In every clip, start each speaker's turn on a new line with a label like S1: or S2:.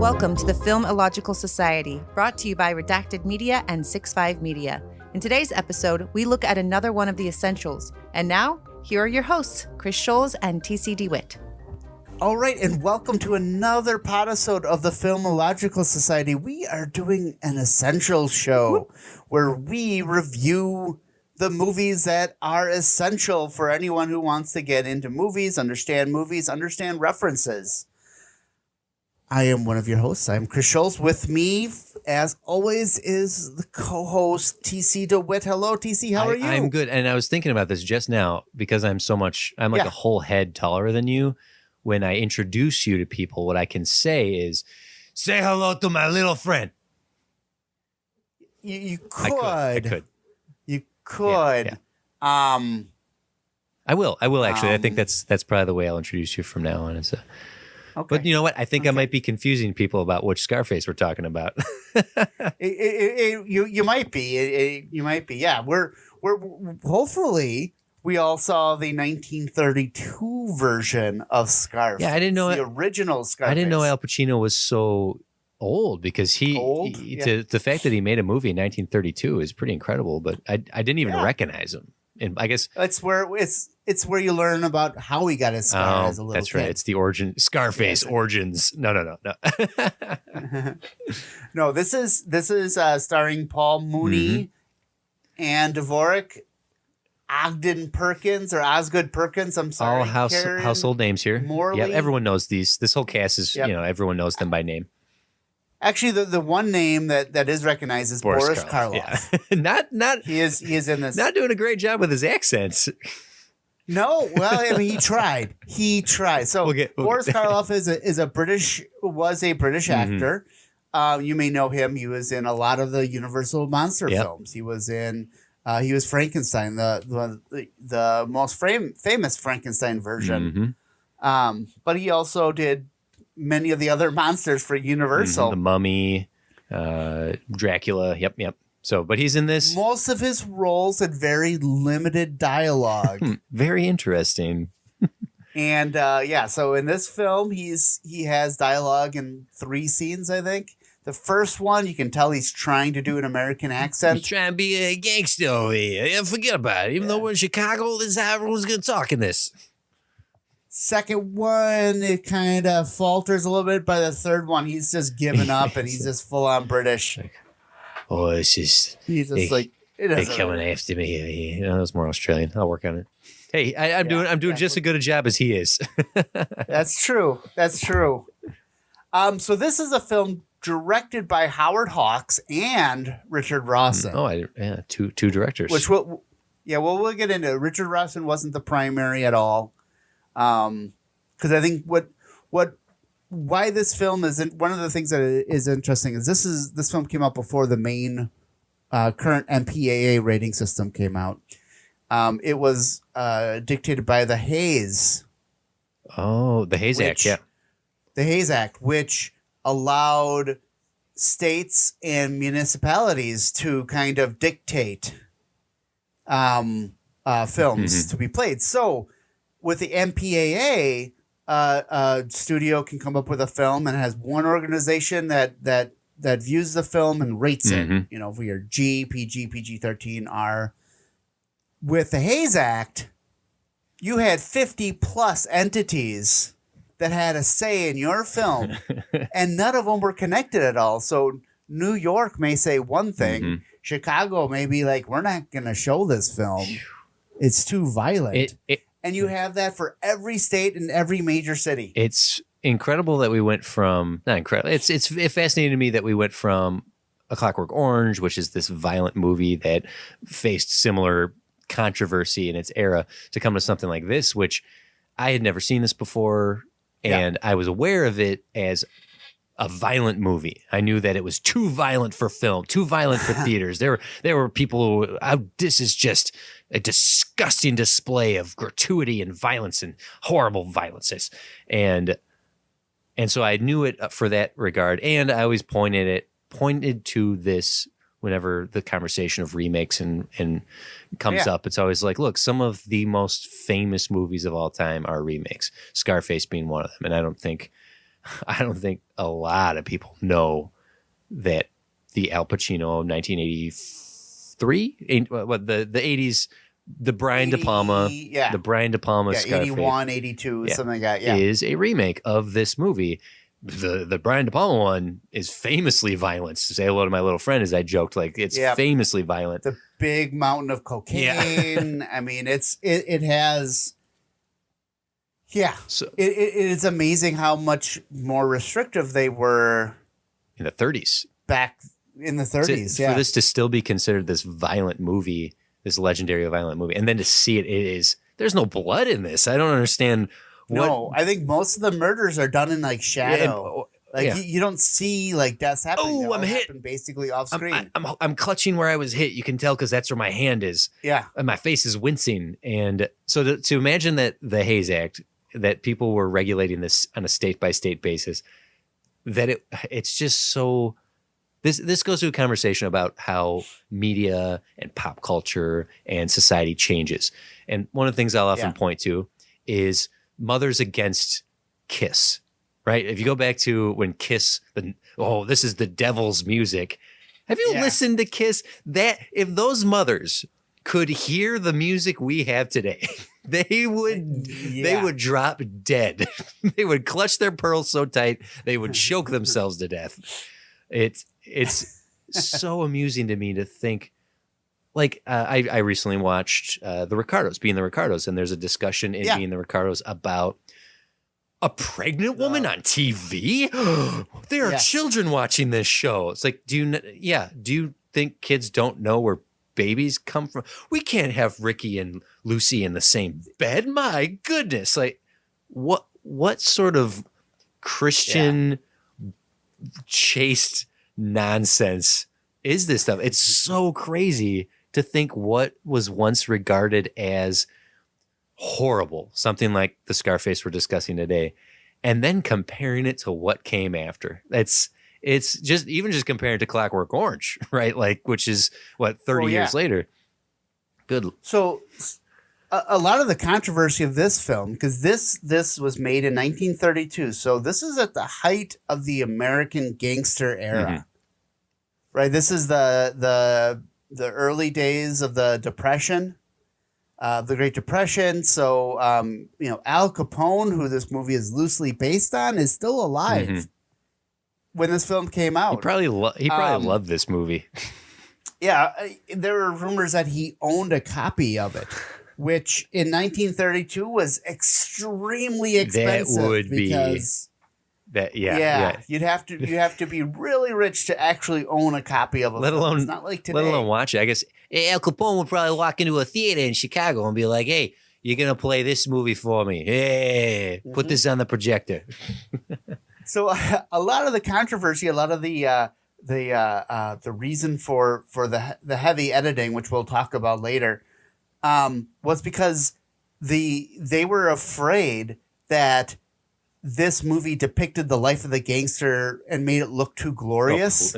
S1: Welcome to the Film Illogical Society, brought to you by Redacted Media and 6-5 Media. In today's episode, we look at another one of the essentials. And now, here are your hosts, Kris Schulz and T.C. Witt.
S2: All right, and welcome to another podisode of the Film Illogical Society. We are doing an essential show where we review the movies that are essential for anyone who wants to get into movies, understand references. I am one of your hosts. I'm Kris Schulz. With me, as always, is the co-host, T.C. DeWitt. Hello, T.C. How are you?
S3: I'm good. And I was thinking about this just now because I'm like a whole head taller than you. When I introduce you to people, what I can say is, say hello to my little friend.
S2: You could.
S3: I could.
S2: You could.
S3: Yeah. I will actually. I think that's probably the way I'll introduce you from now on. Okay. But you know what? I think I might be confusing people about which Scarface we're talking about.
S2: You might be. You might be. Yeah. We're hopefully we all saw the 1932 version of Scarface.
S3: Yeah, I didn't know
S2: the original Scarface.
S3: I didn't know Al Pacino was so old because the fact that he made a movie in 1932 is pretty incredible. But I didn't even recognize him. And I guess
S2: it's where you learn about how he got his start as a little kid.
S3: That's right. It's the origin Scarface origins. No.
S2: No, this is starring Paul Mooney and Dvorak Ogden Perkins or Osgood Perkins. I'm sorry.
S3: All household names here.
S2: Morley.
S3: Yeah, everyone knows these. This whole cast is everyone knows them by name.
S2: Actually, the one name that is recognized is Boris Karloff.
S3: Yeah. not
S2: he is in this.
S3: Not doing a great job with his accents.
S2: No, well, I mean, he tried. So Boris Karloff was a British actor. You may know him. He was in a lot of the Universal monster films. He was in. He was Frankenstein, the most famous Frankenstein version. But he also did many of the other monsters for Universal.
S3: The Mummy, Dracula. Yep. So, but he's in this.
S2: Most of his roles had very limited dialogue.
S3: Very interesting.
S2: And so in this film, he has dialogue in 3 scenes, I think. The first one, you can tell he's trying to do an American accent.
S3: He's trying to be a gangster over here. Yeah, forget about it. Even though we're in Chicago, this is how everyone's going to talk in this.
S2: Second one, it kind of falters a little bit. By the third one, he's just given up and he's just full on British.
S3: It's just...
S2: He's just
S3: they're coming after me. It's more Australian. I'll work on it. Hey, I'm doing just as good a job as he is.
S2: That's true. So this is a film directed by Howard Hawks and Richard Rawson.
S3: Two directors.
S2: Which we'll get into. Richard Rawson wasn't the primary at all, because I think why this film isn't one of the things that is interesting is this film came out before the main current MPAA rating system came out. It was dictated by the Hayes.
S3: Oh, the Hayes Act, yeah.
S2: The Hayes Act, which allowed states and municipalities to kind of dictate films to be played. So with the MPAA, a studio can come up with a film and has one organization that views the film and rates it. You know, for your G, PG, PG-13, R. With the Hayes Act, you had 50 plus entities that had a say in your film, and none of them were connected at all. So New York may say one thing, Chicago may be like, we're not going to show this film. It's too violent. And you have that for every state and every major city.
S3: It's incredible that we went from, not incredible, it's fascinating to me that we went from A Clockwork Orange, which is this violent movie that faced similar controversy in its era, to come to something like this, which I had never seen this before. And I was aware of it as a violent movie. I knew that it was too violent for film, too violent for theaters. There were people who, this is just a disgusting display of gratuity and violence and horrible violences. And so I knew it for that regard. And I always pointed to this whenever the conversation of remakes and comes up. It's always like, look, some of the most famous movies of all time are remakes, Scarface being one of them. And I don't think I don't think a lot of people know that the Al Pacino 1983, what the 80s, the Brian De Palma, the Brian De Palma Scarface,
S2: 81, 82, something like that,
S3: is a remake of this movie. The Brian De Palma one is famously violent. To say hello to my little friend, as I joked, like it's famously violent.
S2: The big mountain of cocaine. I mean, it has. Yeah, so it is amazing how much more restrictive they were
S3: in the 30s.
S2: Back in the 30s,
S3: for this to still be considered this violent movie, this legendary violent movie, and then to see it, there's no blood in this. I don't understand.
S2: No, I think most of the murders are done in like shadow. You don't see like deaths happening.
S3: Oh, I'm hit.
S2: Basically off screen.
S3: I'm clutching where I was hit. You can tell because that's where my hand is.
S2: Yeah,
S3: and my face is wincing. And so to imagine that the Hayes Act, that people were regulating this on a state by state basis, that it's just so. This goes to a conversation about how media and pop culture and society changes. And one of the things I'll often point to is Mothers Against Kiss, right? If you go back to when Kiss, this is the devil's music. Have you listened to Kiss? That if those mothers could hear the music we have today, they would drop dead. They would clutch their pearls so tight they would choke themselves to death. It's so amusing to me to think. Like I recently watched the Ricardos, Being the Ricardos, and there's a discussion in Being the Ricardos about a pregnant woman on TV. There are children watching this show. It's like, do you think kids don't know where babies come from? We can't have Ricky and Lucy in the same bed. My goodness, like what sort of Christian chaste nonsense is this stuff? It's so crazy to think what was once regarded as horrible, something like the Scarface we're discussing today, and then comparing it to what came after. It's just comparing it to Clockwork Orange, right? Like, which is what 30 years later. Good.
S2: So a lot of the controversy of this film, because this was made in 1932, so this is at the height of the American gangster era, right? This is the early days of the Depression, the Great Depression. So, Al Capone, who this movie is loosely based on, is still alive when this film came out.
S3: He probably loved this movie.
S2: Yeah, there were rumors that he owned a copy of it, which in 1932 was extremely expensive.
S3: That would
S2: because you'd have to be really rich to actually own a copy of a film. It's not like today.
S3: Let alone watch it. I guess Al Capone would probably walk into a theater in Chicago and be like, "Hey, you're gonna play this movie for me. Hey, put this on the projector."
S2: So a lot of the controversy, a lot of the reason for the heavy editing, which we'll talk about later, was because they were afraid that this movie depicted the life of the gangster and made it look too glorious.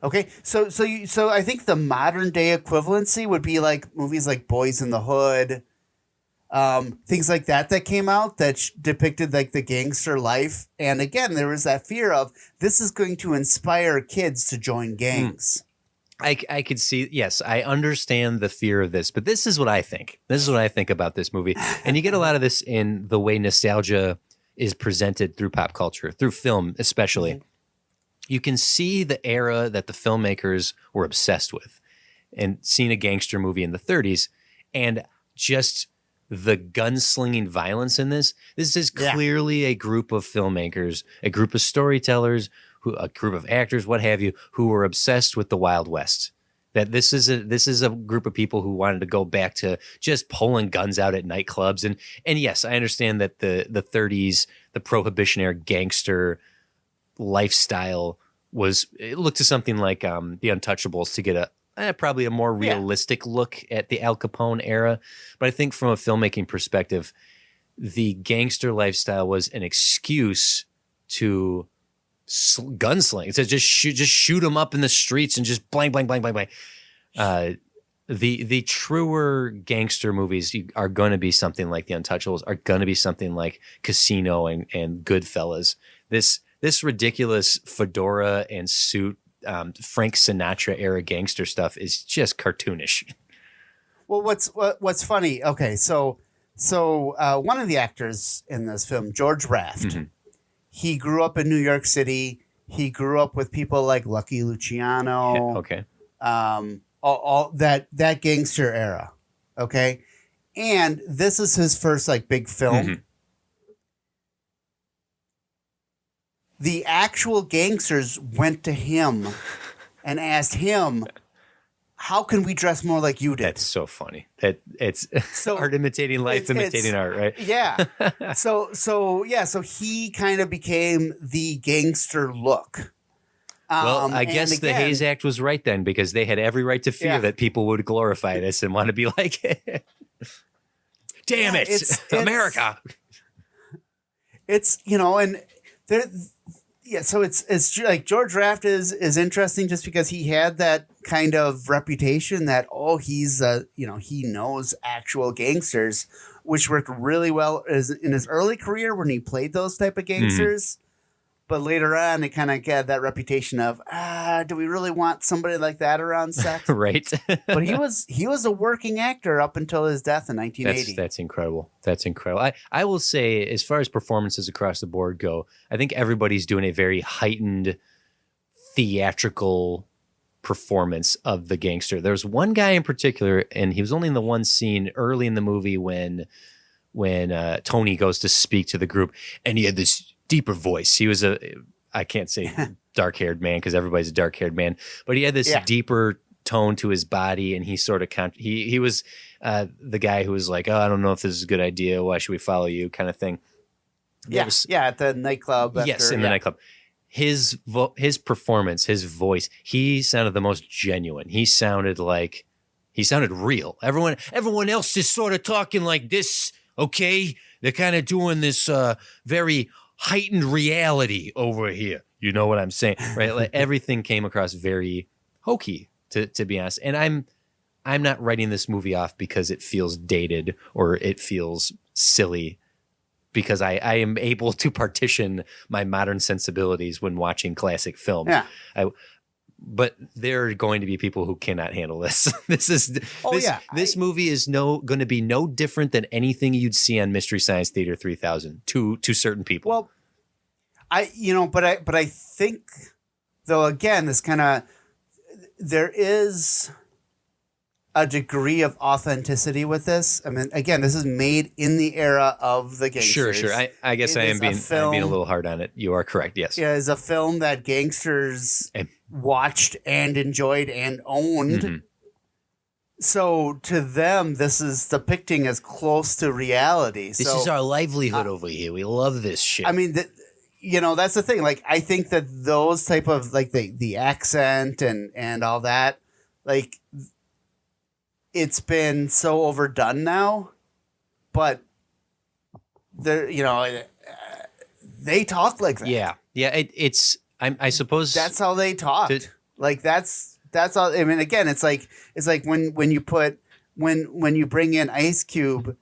S2: Okay, so I think the modern day equivalency would be like movies like Boys in the Hood, things like that came out that depicted like the gangster life. And again, there was that fear of this is going to inspire kids to join gangs.
S3: I could see, yes, I understand the fear of this, but this is what I think. This is what I think about this movie. And you get a lot of this in the way nostalgia is presented through pop culture, through film especially. You can see the era that the filmmakers were obsessed with, and seeing a gangster movie in the 30s and just the gunslinging violence in this. This is clearly a group of filmmakers, a group of storytellers, a group of actors, what have you, who were obsessed with the Wild West. That this is a group of people who wanted to go back to just pulling guns out at nightclubs. And yes, I understand that the 30s, the prohibitionary gangster lifestyle it looked to something like the Untouchables to get probably a more realistic look at the Al Capone era. But I think from a filmmaking perspective, the gangster lifestyle was an excuse to gunsling. It's just shoot them up in the streets and just blank, blank, blank, blank, blank. the truer gangster movies are going to be something like The Untouchables, are going to be something like Casino and Goodfellas. This ridiculous fedora and suit, Frank Sinatra era gangster stuff is just cartoonish.
S2: Well, what's funny? Okay, so one of the actors in this film, George Raft, he grew up in New York City. He grew up with people like Lucky Luciano.
S3: Yeah, okay.
S2: All that gangster era. Okay, and this is his first like big film. The actual gangsters went to him and asked him, how can we dress more like you did?
S3: That's so funny. It's art imitating life, imitating art, right?
S2: Yeah. So he kind of became the gangster look.
S3: Well, I guess the Hayes Act was right then, because they had every right to fear that people would glorify this and want to be like, damn it, it's America. It's, and there. Yeah, so it's like George Raft is interesting just because he had that kind of reputation that he's he knows actual gangsters, which worked really well in his early career when he played those type of gangsters. But later on, it kind of got that reputation of do we really want somebody like that around set? Right.
S2: But he was a working actor up until his death in 1980.
S3: That's incredible. That's incredible. I will say, as far as performances across the board go, I think everybody's doing a very heightened theatrical performance of the gangster. There's one guy in particular, and he was only in the one scene early in the movie when Tony goes to speak to the group, and he had this deeper voice. He was I can't say dark-haired man because everybody's a dark-haired man, but he had this deeper tone to his body, and he sort of he was the guy who was like, I don't know if this is a good idea. Why should we follow you? Kind of thing.
S2: At the nightclub.
S3: The nightclub. His performance, his voice, he sounded the most genuine. He sounded real. Everyone else is sort of talking like this. Okay, they're kind of doing this very heightened reality over here. You know what I'm saying, right? Like everything came across very hokey, to be honest. And I'm not writing this movie off because it feels dated or it feels silly, because I am able to partition my modern sensibilities when watching classic films. Yeah. But there are going to be people who cannot handle this. This movie is going to be no different than anything you'd see on Mystery Science Theater 3000 to certain people.
S2: Well, I think, though, again, this kind of, there is a degree of authenticity with this. I mean, again, this is made in the era of the gangsters.
S3: Sure. I guess I'm being a little hard on it. You are correct. Yes.
S2: Yeah, it's a film that gangsters watched and enjoyed and owned. So to them, this is depicting as close to reality.
S3: This is our livelihood over here. We love this shit.
S2: I mean, that's the thing. Like, I think that those type of like the accent and all that, like, it's been so overdone now, but they're, they talk like that.
S3: Yeah. I suppose
S2: that's how they talked. That's all. I mean, again, it's like when you bring in Ice Cube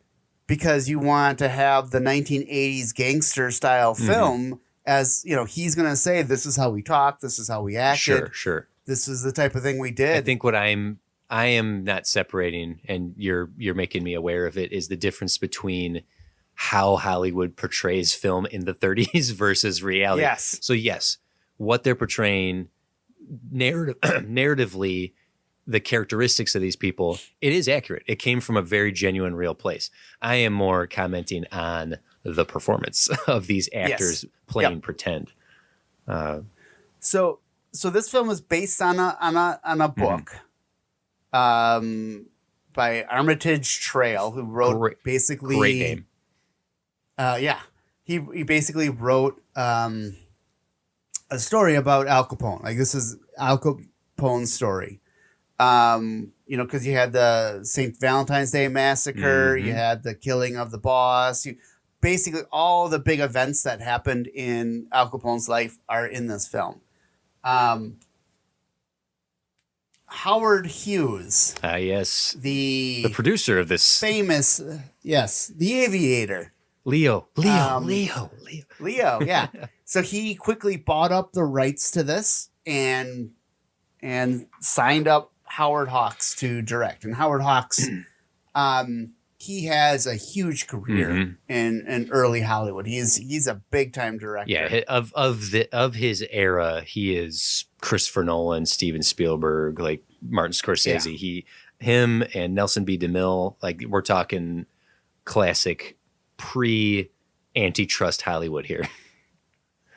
S2: because you want to have the 1980s gangster style film, as he's going to say, this is how we talk. This is how we acted.
S3: Sure.
S2: This is the type of thing we did.
S3: I think what I am not separating, and you're making me aware of it, is the difference between how Hollywood portrays film in the 30s versus reality.
S2: Yes.
S3: So yes, what they're portraying narratively, the characteristics of these people, it is accurate. It came from a very genuine, real place. I am more commenting on the performance of these actors playing pretend.
S2: So this film is based on a book. By Armitage Trail, who wrote great name. He basically wrote a story about Al Capone. Like, this is Al Capone's story. Because you had the St. Valentine's Day massacre, you had the killing of the boss. Basically, all the big events that happened in Al Capone's life are in this film. Howard Hughes.
S3: Yes.
S2: The
S3: producer of this.
S2: Famous, the Aviator.
S3: Leo,
S2: Leo, yeah. So he quickly bought up the rights to this and signed up Howard Hawks to direct. And Howard Hawks, he has a huge career in early Hollywood. He's a big time director.
S3: Yeah, of his era, he is Christopher Nolan, Steven Spielberg, like Martin Scorsese.
S2: Yeah.
S3: Him and Nelson B. DeMille, like we're talking classic pre-antitrust Hollywood here.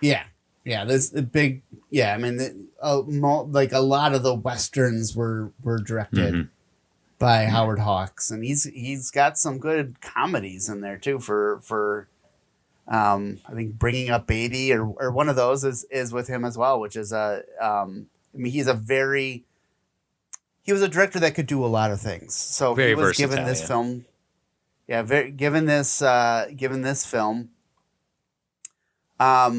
S2: Yeah. There's a big. Yeah, I mean, like a lot of the westerns were directed by Howard Hawks, and he's got some good comedies in there too. For I think Bringing Up Baby or one of those is with him as well, which is I mean, he was a director that could do a lot of things. So
S3: very
S2: he was
S3: versatile,
S2: given this film. Yeah, given this film. Yeah,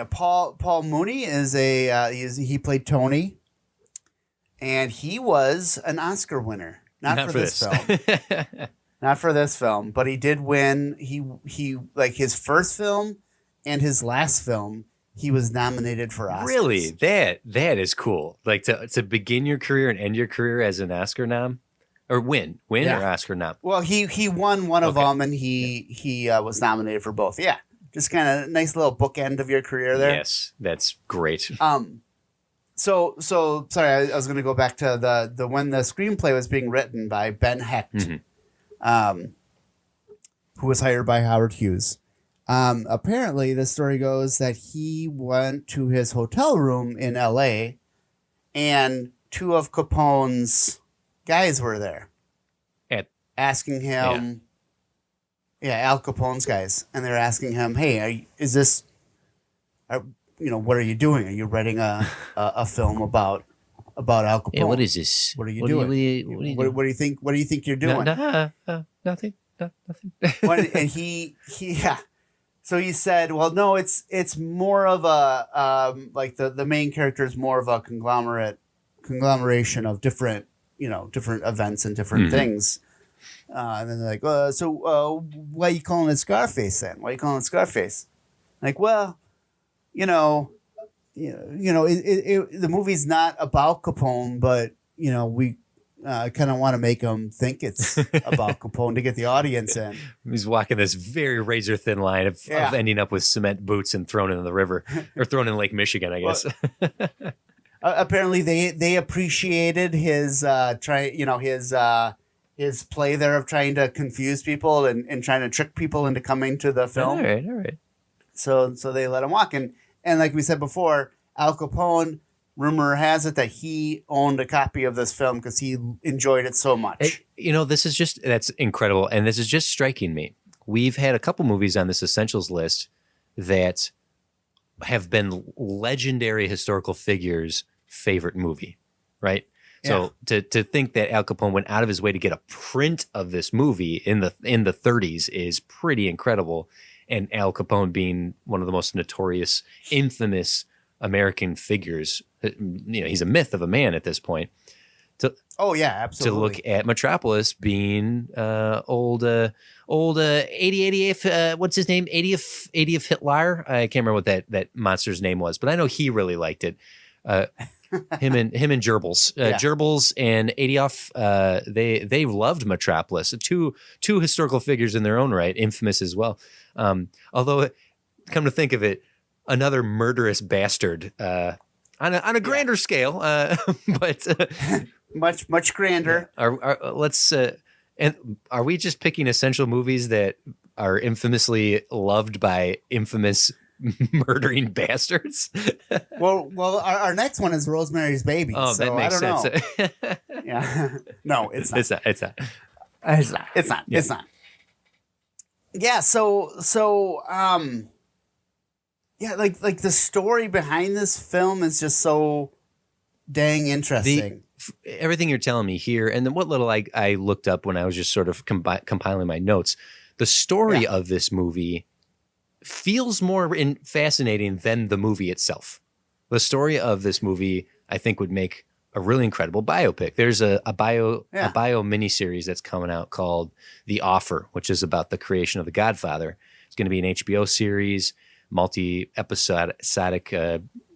S2: Paul Mooney is he played Tony, and he was an Oscar winner. Not for this film. Not for this film, but he did win. He like his first film and his last film, he was nominated for Oscars.
S3: Really? That is cool. Like to begin your career and end your career as an Oscar nom? Or win or Oscar nom?
S2: Well, he won one of them, and he was nominated for both. Yeah, just kind of nice little bookend of your career there.
S3: Yes, that's great.
S2: So sorry, I was going to go back to the when the screenplay was being written by Ben Hecht, who was hired by Howard Hughes. Apparently, the story goes that he went to his hotel room in L.A. and two of Capone's guys were there asking him, Al Capone's guys, and they're asking him, "Hey, what are you doing? Are you writing a film about Al Capone?
S3: Yeah, what is this?
S2: What are you doing? What do you think? What do you think you're doing?"
S3: Nothing.
S2: And he So he said, "Well, no, it's more of a like the main character is more of a conglomeration of different events and different things." And then they're like, why are you calling it Scarface then? Why are you calling it Scarface? Like, well, the movie's not about Capone, but we kind of want to make him think it's about Capone to get the audience in.
S3: He's walking this very razor thin line of ending up with cement boots and thrown in the river or thrown in Lake Michigan, I guess.
S2: Apparently, they appreciated his his play there of trying to confuse people and trying to trick people into coming to the film.
S3: All right.
S2: So they let him walk. And like we said before, Al Capone, rumor has it that he owned a copy of this film because he enjoyed it so much.
S3: That's incredible. And this is just striking me. We've had a couple movies on this Essentials list that have been legendary historical figures' favorite movie, right? So to think that Al Capone went out of his way to get a print of this movie in the 30s is pretty incredible. And Al Capone being one of the most notorious, infamous American figures, he's a myth of a man at this point.
S2: Absolutely.
S3: To look at Metropolis being old 80th, what's his name? 80th Hitler. I can't remember what that monster's name was, but I know he really liked it. Him and Gerbils, Gerbils and Adolf, they loved Metropolis. Two historical figures in their own right, infamous as well. Although, come to think of it, another murderous bastard on a grander scale, but
S2: much grander.
S3: And are we just picking essential movies that are infamously loved by infamous murdering bastards?
S2: well, our next one is Rosemary's Baby.
S3: Oh,
S2: so
S3: that makes sense.
S2: Yeah, no, it's not.
S3: It's not.
S2: It's not. Yeah. So, like the story behind this film is just so dang interesting.
S3: Everything you're telling me here, and then what little I looked up when I was just sort of compiling my notes, the story of this movie feels more fascinating than the movie itself. The story of this movie, I think, would make a really incredible biopic. There's a bio miniseries that's coming out called The Offer, which is about the creation of The Godfather. It's going to be an HBO series, multi-episodic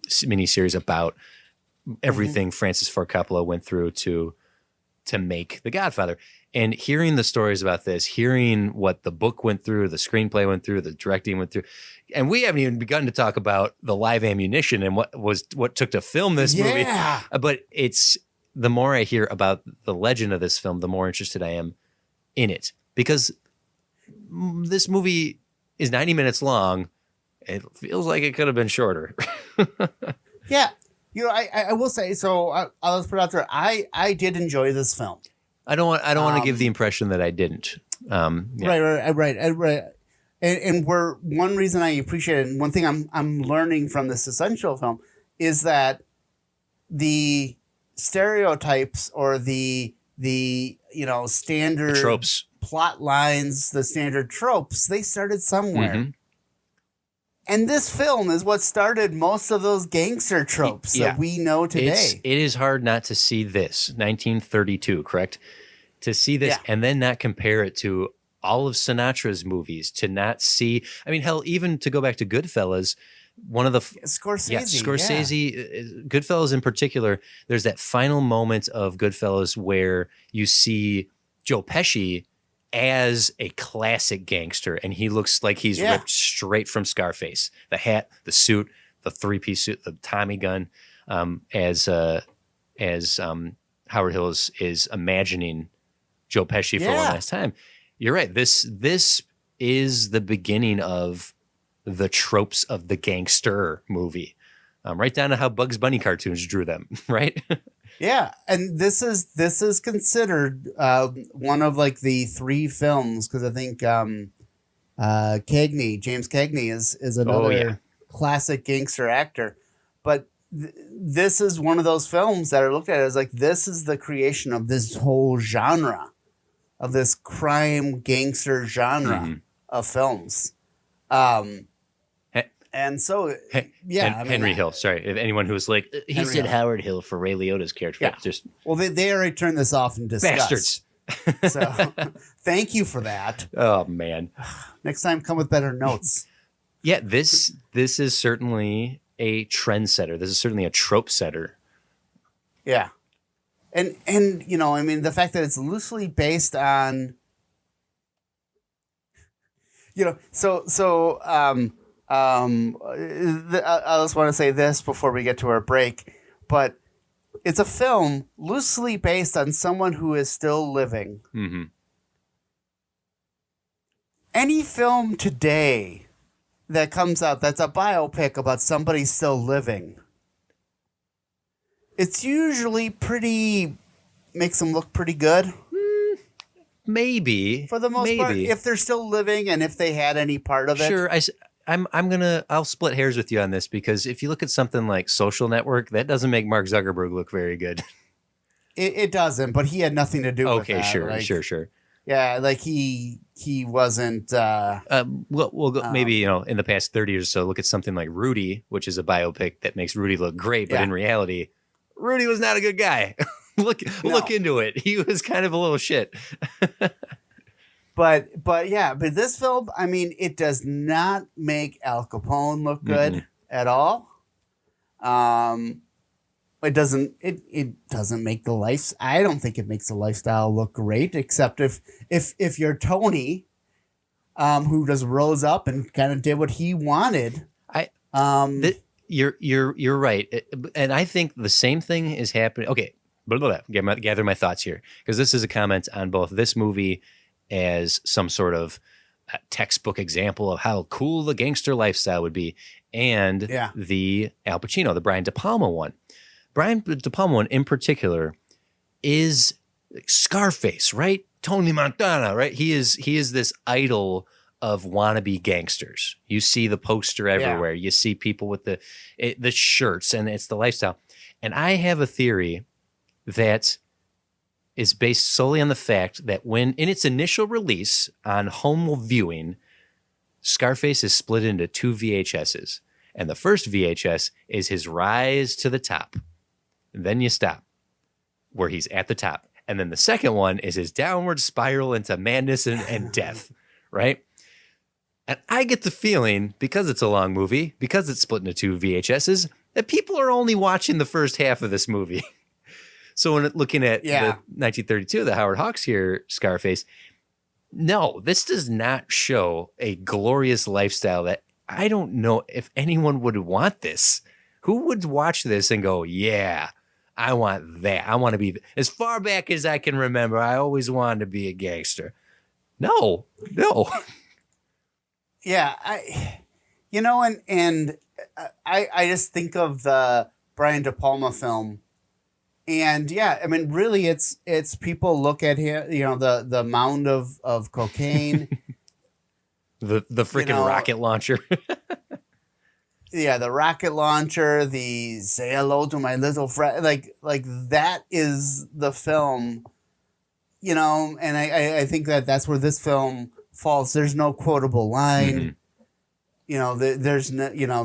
S3: miniseries about everything Francis Ford Coppola went through to make The Godfather. And hearing the stories about this, hearing what the book went through, the screenplay went through, the directing went through, and we haven't even begun to talk about the live ammunition and what took to film this movie. But it's the more I hear about the legend of this film, the more interested I am in it, because this movie is 90 minutes long. It feels like it could have been shorter.
S2: Yeah. You know, I will say, so I'll just put it out there. I did enjoy this film.
S3: I don't want to give the impression that I didn't.
S2: Right. And where one reason I appreciate it, and one thing I'm learning from this essential film, is that the stereotypes or the standard
S3: tropes,
S2: plot lines, the standard tropes, they started somewhere. Mm-hmm. And this film is what started most of those gangster tropes that we know today.
S3: It is hard not to see this, 1932, correct? To see this and then not compare it to all of Sinatra's movies, to not see, I mean, hell, even to go back to Goodfellas, one of the
S2: Scorsese,
S3: Goodfellas in particular, there's that final moment of Goodfellas where you see Joe Pesci as a classic gangster, and he looks like he's ripped straight from Scarface. The hat, the suit, the three-piece suit, the Tommy gun, as Howard Hughes is imagining Joe Pesci for one last time. You're right. This is the beginning of the tropes of the gangster movie, right down to how Bugs Bunny cartoons drew them, right?
S2: Yeah, and this is considered one of like the three films, because I think James Cagney is another classic gangster actor, but this is one of those films that are looked at as like, this is the creation of this whole genre, of this crime gangster genre of films. And so,
S3: Henry Hill. Sorry, if anyone who was like, he said Howard Hill for Ray Liotta's character.
S2: Yeah. Well, they already turned this off and discussed.
S3: Bastards.
S2: So, thank you for that.
S3: Oh man.
S2: Next time, come with better notes.
S3: Yeah, this is certainly a trendsetter. This is certainly a trope setter.
S2: Yeah, and I mean, the fact that it's loosely based on, I just want to say this before we get to our break, but it's a film loosely based on someone who is still living.
S3: Mm-hmm.
S2: Any film today that comes out that's a biopic about somebody still living, it's usually makes them look pretty good.
S3: Maybe.
S2: For the most part, if they're still living and if they had any part of it.
S3: Sure, I'll split hairs with you on this, because if you look at something like Social Network, that doesn't make Mark Zuckerberg look very good.
S2: It doesn't, but he had nothing to do with that.
S3: Okay, sure.
S2: Yeah, like he wasn't.
S3: We'll go, maybe in the past 30 years or so, look at something like Rudy, which is a biopic that makes Rudy look great, but in reality, Rudy was not a good guy. Look into it. He was kind of a little shit.
S2: But this film, I mean, it does not make Al Capone look good at all. It doesn't make the life. I don't think it makes the lifestyle look great, except if you're Tony, who just rose up and kind of did what he wanted.
S3: You're right, and I think the same thing is happening. Okay, gather my thoughts here, because this is a comment on both this movie as some sort of textbook example of how cool the gangster lifestyle would be, and the Al Pacino, the Brian De Palma one. Brian De Palma one in particular is Scarface, right? Tony Montana, right? He is this idol of wannabe gangsters. You see the poster everywhere. You see people with the shirts, and it's the lifestyle. And I have a theory that is based solely on the fact that when in its initial release on home viewing, Scarface is split into two VHSs. And the first VHS is his rise to the top. And then you stop. where he's at the top. And then the second one is his downward spiral into madness and death, right? And I get the feeling, because it's a long movie, because it's split into 2 VHSs, that people are only watching the first half of this movie. So when looking at the 1932, the Howard Hawks here, Scarface, no, this does not show a glorious lifestyle that I don't know if anyone would want this. Who would watch this and go, yeah, I want that. I want to be, as far back as I can remember, I always wanted to be a gangster. No.
S2: Yeah, I just think of the Brian De Palma film, and yeah, I mean, really, it's people look at him, the mound of cocaine,
S3: the freaking rocket launcher.
S2: Yeah, the rocket launcher, the say hello to my little friend, like that is the film, and I think that's where this film false. There's no quotable line. There's no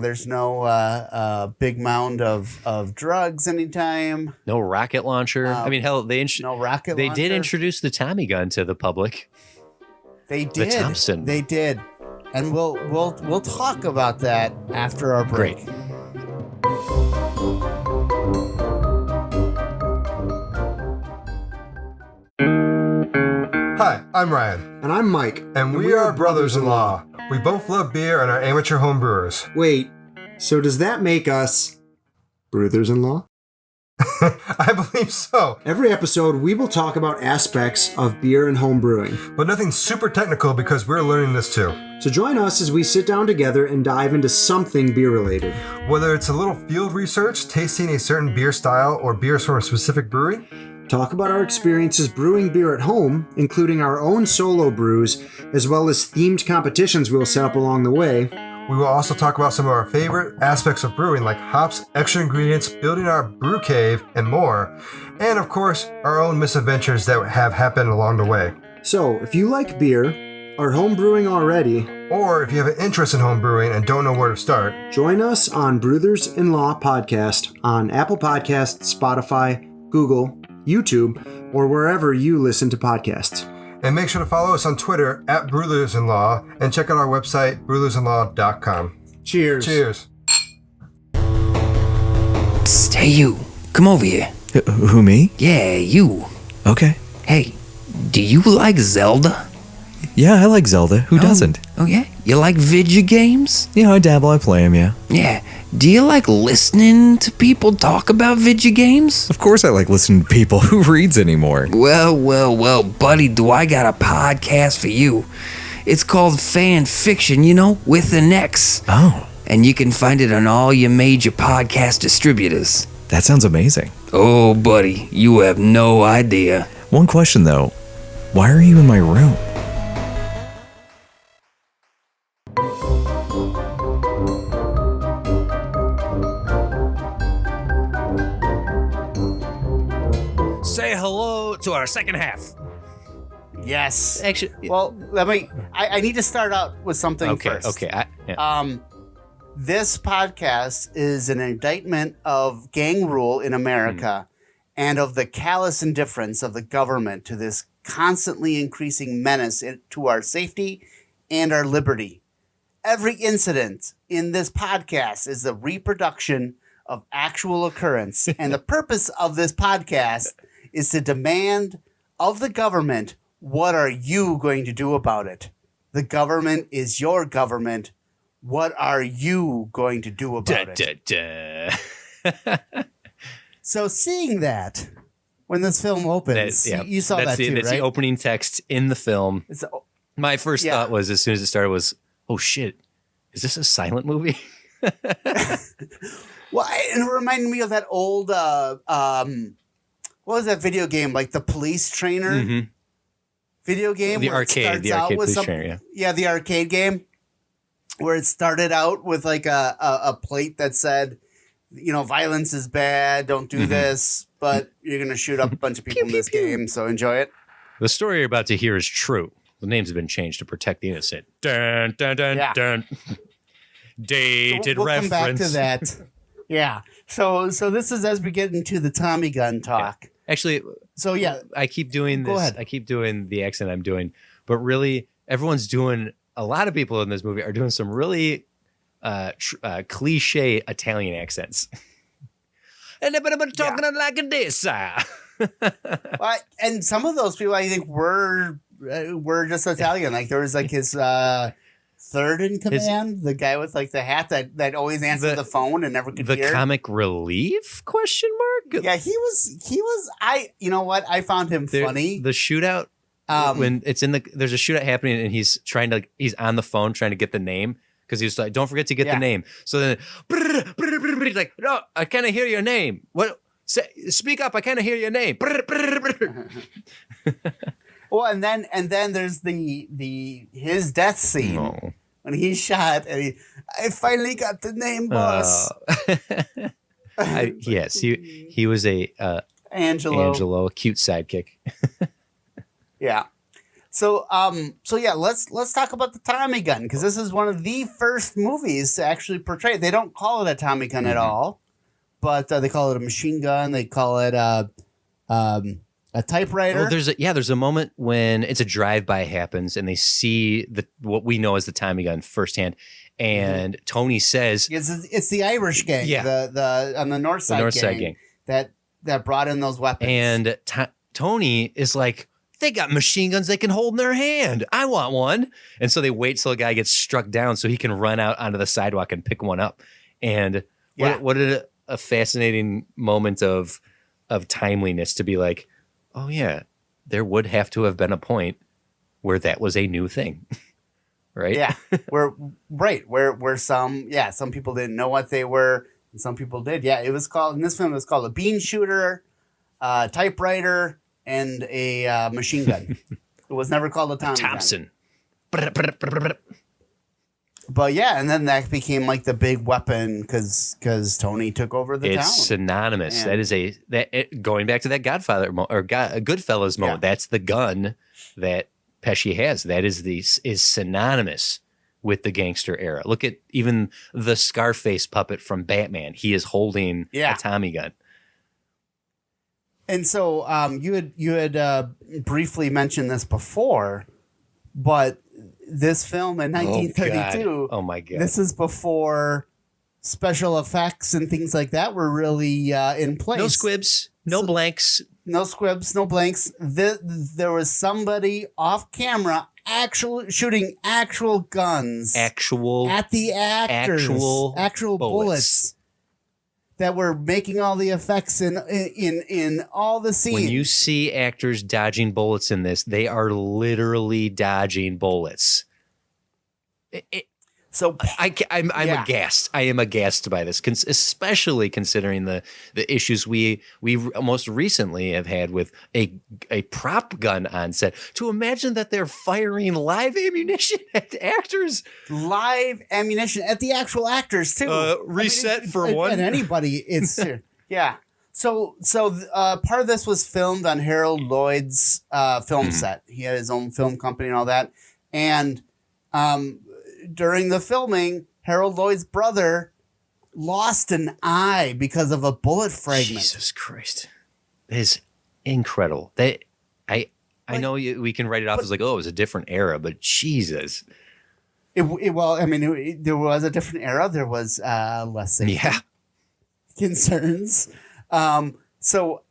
S2: big mound of drugs anytime.
S3: No rocket launcher. I mean, hell, they did introduce the Tommy gun to the public.
S2: They did.
S3: The Thompson.
S2: They did, and we'll talk about that after our break.
S3: Great.
S4: Hi, I'm Ryan.
S5: And I'm Mike.
S4: And we are brothers-in-law. We both love beer and are amateur home brewers.
S5: Wait, so does that make us brothers-in-law?
S4: I believe so.
S5: Every episode, we will talk about aspects of beer and home brewing.
S4: But nothing super technical because we're learning this too.
S5: So join us as we sit down together and dive into something beer-related.
S4: Whether it's a little field research, tasting a certain beer style, or beers from a specific brewery,
S5: talk about our experiences brewing beer at home, including our own solo brews, as well as themed competitions we'll set up along the way.
S4: We will also talk about some of our favorite aspects of brewing, like hops, extra ingredients, building our brew cave, and more. And of course, our own misadventures that have happened along the way.
S5: So, if you like beer, are home brewing already,
S4: or if you have an interest in home brewing and don't know where to start,
S5: join us on Brothers-in-Law Podcast on Apple Podcasts, Spotify, Google, YouTube, or wherever you listen to podcasts.
S4: And make sure to follow us on Twitter at Brothers-in-Law and check out our website, brothersinlaw.com.
S5: Cheers.
S4: Cheers.
S6: Psst, hey you, come over here.
S7: Who, me?
S6: Yeah, you.
S7: Okay.
S6: Hey, do you like Zelda?
S7: Yeah, I like Zelda. Who doesn't?
S6: Oh yeah? You like video games?
S7: Yeah, I dabble, I play them, yeah.
S6: Yeah. Do you like listening to people talk about video games?
S7: Of course I like listening to people. Who reads anymore?
S6: Well, buddy, do I got a podcast for you. It's called Fan Fiction, with an X.
S7: Oh.
S6: And you can find it on all your major podcast distributors.
S7: That sounds amazing.
S6: Oh, buddy, you have no idea.
S7: One question, though. Why are you in my room?
S3: Say hello to our second half.
S2: Yes.
S3: Actually,
S2: well, I need to start out with something first.
S3: Okay.
S2: This podcast is an indictment of gang rule in America and of the callous indifference of the government to this constantly increasing menace to our safety and our liberty. Every incident in this podcast is the reproduction of actual occurrence, and the purpose of this podcast is to demand of the government, what are you going to do about it? The government is your government. What are you going to do about it? So seeing that, when this film opens, you saw that too,
S3: that's
S2: right?
S3: the opening text in the film. My first thought was, as soon as it started, was, oh shit, is this a silent movie?
S2: Well, it reminded me of that old, what was that video game? Like the Police Trainer video game?
S3: The arcade Police Trainer,
S2: yeah, the arcade game. Where it started out with like a plate that said, violence is bad, don't do this, but you're going to shoot up a bunch of people in this game, so enjoy it.
S3: The story you're about to hear is true. The names have been changed to protect the innocent. Dun, dun, dun, dun. Dated
S2: we'll
S3: reference.
S2: Come back to that. Yeah. So this is as we get into the Tommy gun talk.
S3: Actually,
S2: So yeah,
S3: I keep doing
S2: Go
S3: this.
S2: ahead.
S3: I keep doing the accent I'm doing, but really, everyone's doing. A lot of people in this movie are doing some really cliche Italian accents. And they're talking like this.
S2: and some of those people I think were just Italian. Like there was like his third in command, the guy with like the hat that always answered the phone and never could
S3: The
S2: hear.
S3: comic relief ?
S2: Yeah, he was. You know what? I found him funny.
S3: The shootout. When it's there's a shootout happening and he's on the phone trying to get the name because he was like, don't forget to get the name. So then he's like, no, I can't hear your name. What? Speak up. I can't hear your name.
S2: Well, and then there's his death scene when he's shot and I finally got the name, boss.
S3: Yes, he was a
S2: Angelo,
S3: a cute sidekick.
S2: Yeah. So yeah, let's talk about the Tommy gun because this is one of the first movies to actually portray it. They don't call it a Tommy gun at all, but they call it a machine gun. They call it a typewriter.
S3: Well, there's a moment when it's a drive-by happens and they see what we know as the Tommy gun firsthand, and Tony says
S2: it's the Irish gang, the on the north side gang that brought in those weapons,
S3: and Tony is like, they got machine guns they can hold in their hand. I want one. And so they wait till the guy gets struck down so he can run out onto the sidewalk and pick one up. And what a fascinating moment of timeliness to be like, oh yeah, there would have to have been a point where that was a new thing. Right?
S2: Yeah. Where some people didn't know what they were and some people did. Yeah, in this film it was called a bean shooter, typewriter, and a machine gun. It was never called a Thompson. But yeah, and then that became like the big weapon because Tony took over the town.
S3: It's synonymous. And that is going back to that Godfather Goodfellas moment. Yeah. That's the gun that Pesci has. That is synonymous with the gangster era. Look at even the Scarface puppet from Batman. He is holding a Tommy gun.
S2: And so you had briefly mentioned this before, but this film in 1932.
S3: Oh my God!
S2: This is before special effects and things like that were really in place.
S3: No squibs, no blanks,
S2: no squibs, no blanks. There was somebody off camera shooting actual guns, at the actors, actual bullets. That were making all the effects in all the scenes.
S3: When you see actors dodging bullets in this, they are literally dodging bullets. I'm aghast. I am aghast by this, especially considering the issues we most recently have had with a prop gun on set. To imagine that they're firing live ammunition at actors,
S2: live ammunition at the actual actors too.
S3: Reset for one.
S2: At anybody, it's yeah. So part of this was filmed on Harold Lloyd's film set. He had his own film company and all that, and during the filming, Harold Lloyd's brother lost an eye because of a bullet fragment.
S3: Jesus Christ. That is incredible. I know we can write it off as like, oh, it was a different era, but Jesus.
S2: There was a different era. There was less safety concerns. So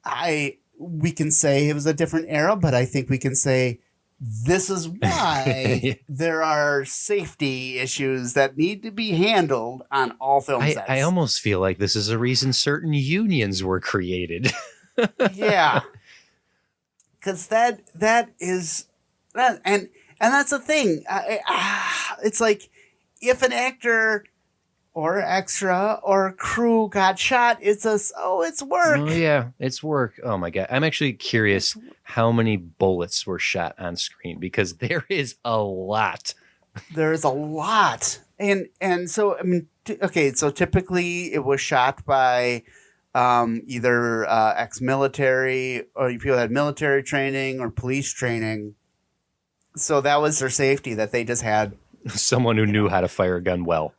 S2: we can say it was a different era, but I think we can say this is why there are safety issues that need to be handled on all film sets.
S3: I almost feel like this is a reason certain unions were created.
S2: Yeah. Because that is that, and that's the thing. It's like if an actor or extra or crew got shot, it's work.
S3: Oh yeah, it's work. Oh my God. I'm actually curious how many bullets were shot on screen because there is a lot.
S2: There's a lot. And so, I mean, so typically it was shot by either ex-military or people that had military training or police training. So that was their safety, that they just had
S3: someone who knew how to fire a gun well.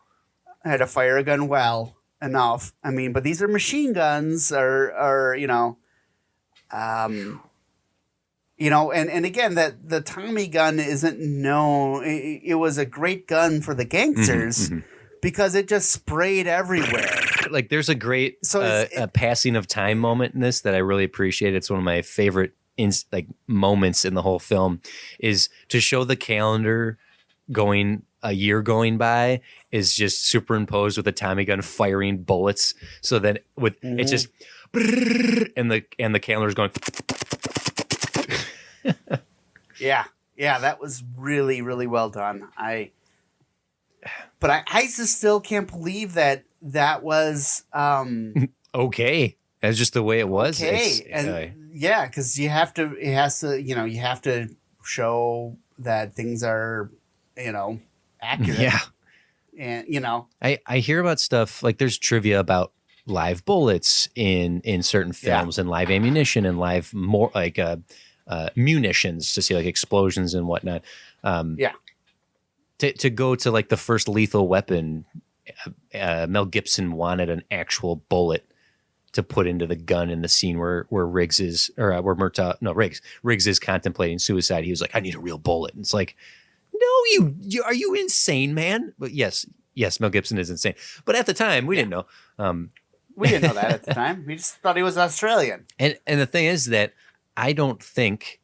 S2: Had to fire a gun well enough. I mean, but these are machine guns or You know, and again, that the Tommy gun isn't known. It was a great gun for the gangsters because it just sprayed everywhere.
S3: Like there's a great a passing of time moment in this that I really appreciate. It's one of my favorite moments in the whole film, is to show the calendar going a year going by is just superimposed with a Tommy gun firing bullets. So then with it's just and the calendar's going.
S2: Yeah, that was really, really well done. But I just still can't believe that was
S3: okay. That's just the way it was.
S2: Okay, and yeah, because you have to show that things are, accurate.
S3: Yeah,
S2: and
S3: I hear about stuff like there's trivia about live bullets in certain films and live ammunition and live munitions to see like explosions and whatnot. To go to like the first Lethal Weapon, Mel Gibson wanted an actual bullet to put into the gun in the scene where Riggs is Riggs is contemplating suicide. He was like, I need a real bullet. And it's like, no, you are you insane, man? But yes, Mel Gibson is insane. But at the time, we didn't know.
S2: We didn't know that at the time. We just thought he was Australian.
S3: And the thing is that I don't think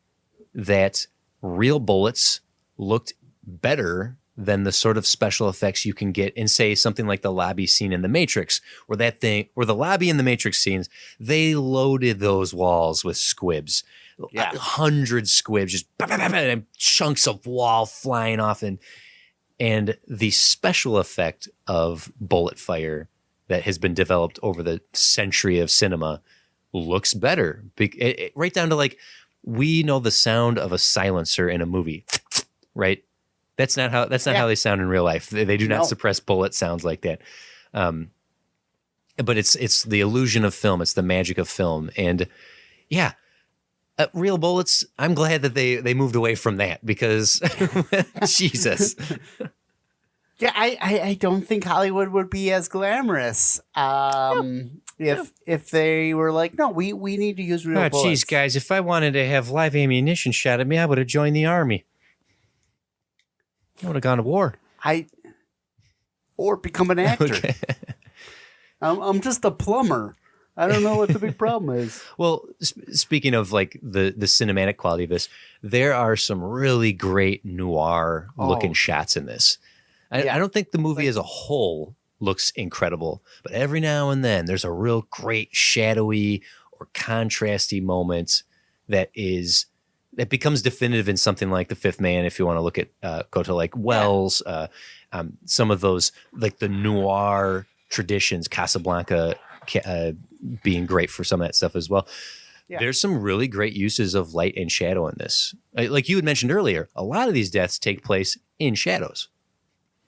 S3: that real bullets looked better than the sort of special effects you can get in, say, something like the lobby scene in The Matrix, where the lobby in the Matrix scenes, they loaded those walls with squibs. 100 squibs, just and chunks of wall flying off. And the special effect of bullet fire that has been developed over the century of cinema looks better. Right down to like, we know the sound of a silencer in a movie, right? That's not how they sound in real life. They do not suppress bullet sounds like that. But it's the illusion of film. It's the magic of film. And real bullets, I'm glad that they moved away from that because Jesus.
S2: Yeah, I don't think Hollywood would be as glamorous if they were like, no, we need to use real bullets.
S3: Geez, guys, if I wanted to have live ammunition shot at me, I would have joined the army. I would have gone to war.
S2: Or become an actor.
S3: Okay.
S2: I'm just a plumber. I don't know what the big problem is.
S3: Well, speaking of like the cinematic quality of this, there are some really great noir looking shots in this. I don't think the movie as a whole looks incredible, but every now and then there's a real great shadowy or contrasty moment that becomes definitive in something like The Fifth Man. If you want to look at go to like Wells, some of those like the noir traditions, Casablanca being great for some of that stuff as well. Yeah. There's some really great uses of light and shadow in this. Like you had mentioned earlier, a lot of these deaths take place in shadows.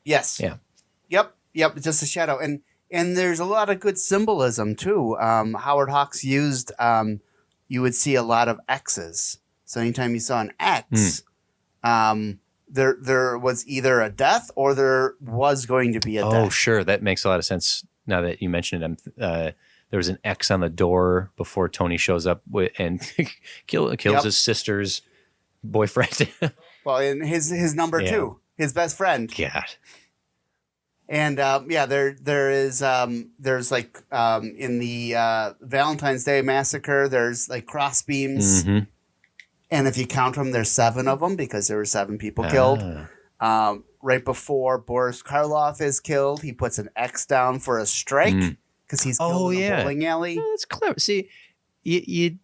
S2: Yes.
S3: Yeah.
S2: Yep. Just a shadow. And there's a lot of good symbolism too. Howard Hawks used, you would see a lot of X's. So anytime you saw an X, there was either a death or there was going to be a death.
S3: Oh, sure. That makes a lot of sense now that you mentioned it. There was an X on the door before Tony shows up and kills his sister's boyfriend.
S2: Well, and his number two, his best friend.
S3: God.
S2: And there's like in the Valentine's Day Massacre, there's like crossbeams. Mm-hmm. And if you count them, there's 7 of them because there were 7 people killed. Right before Boris Karloff is killed, he puts an X down for a strike because he's killed in a bowling alley.
S3: Oh, that's clever. See, I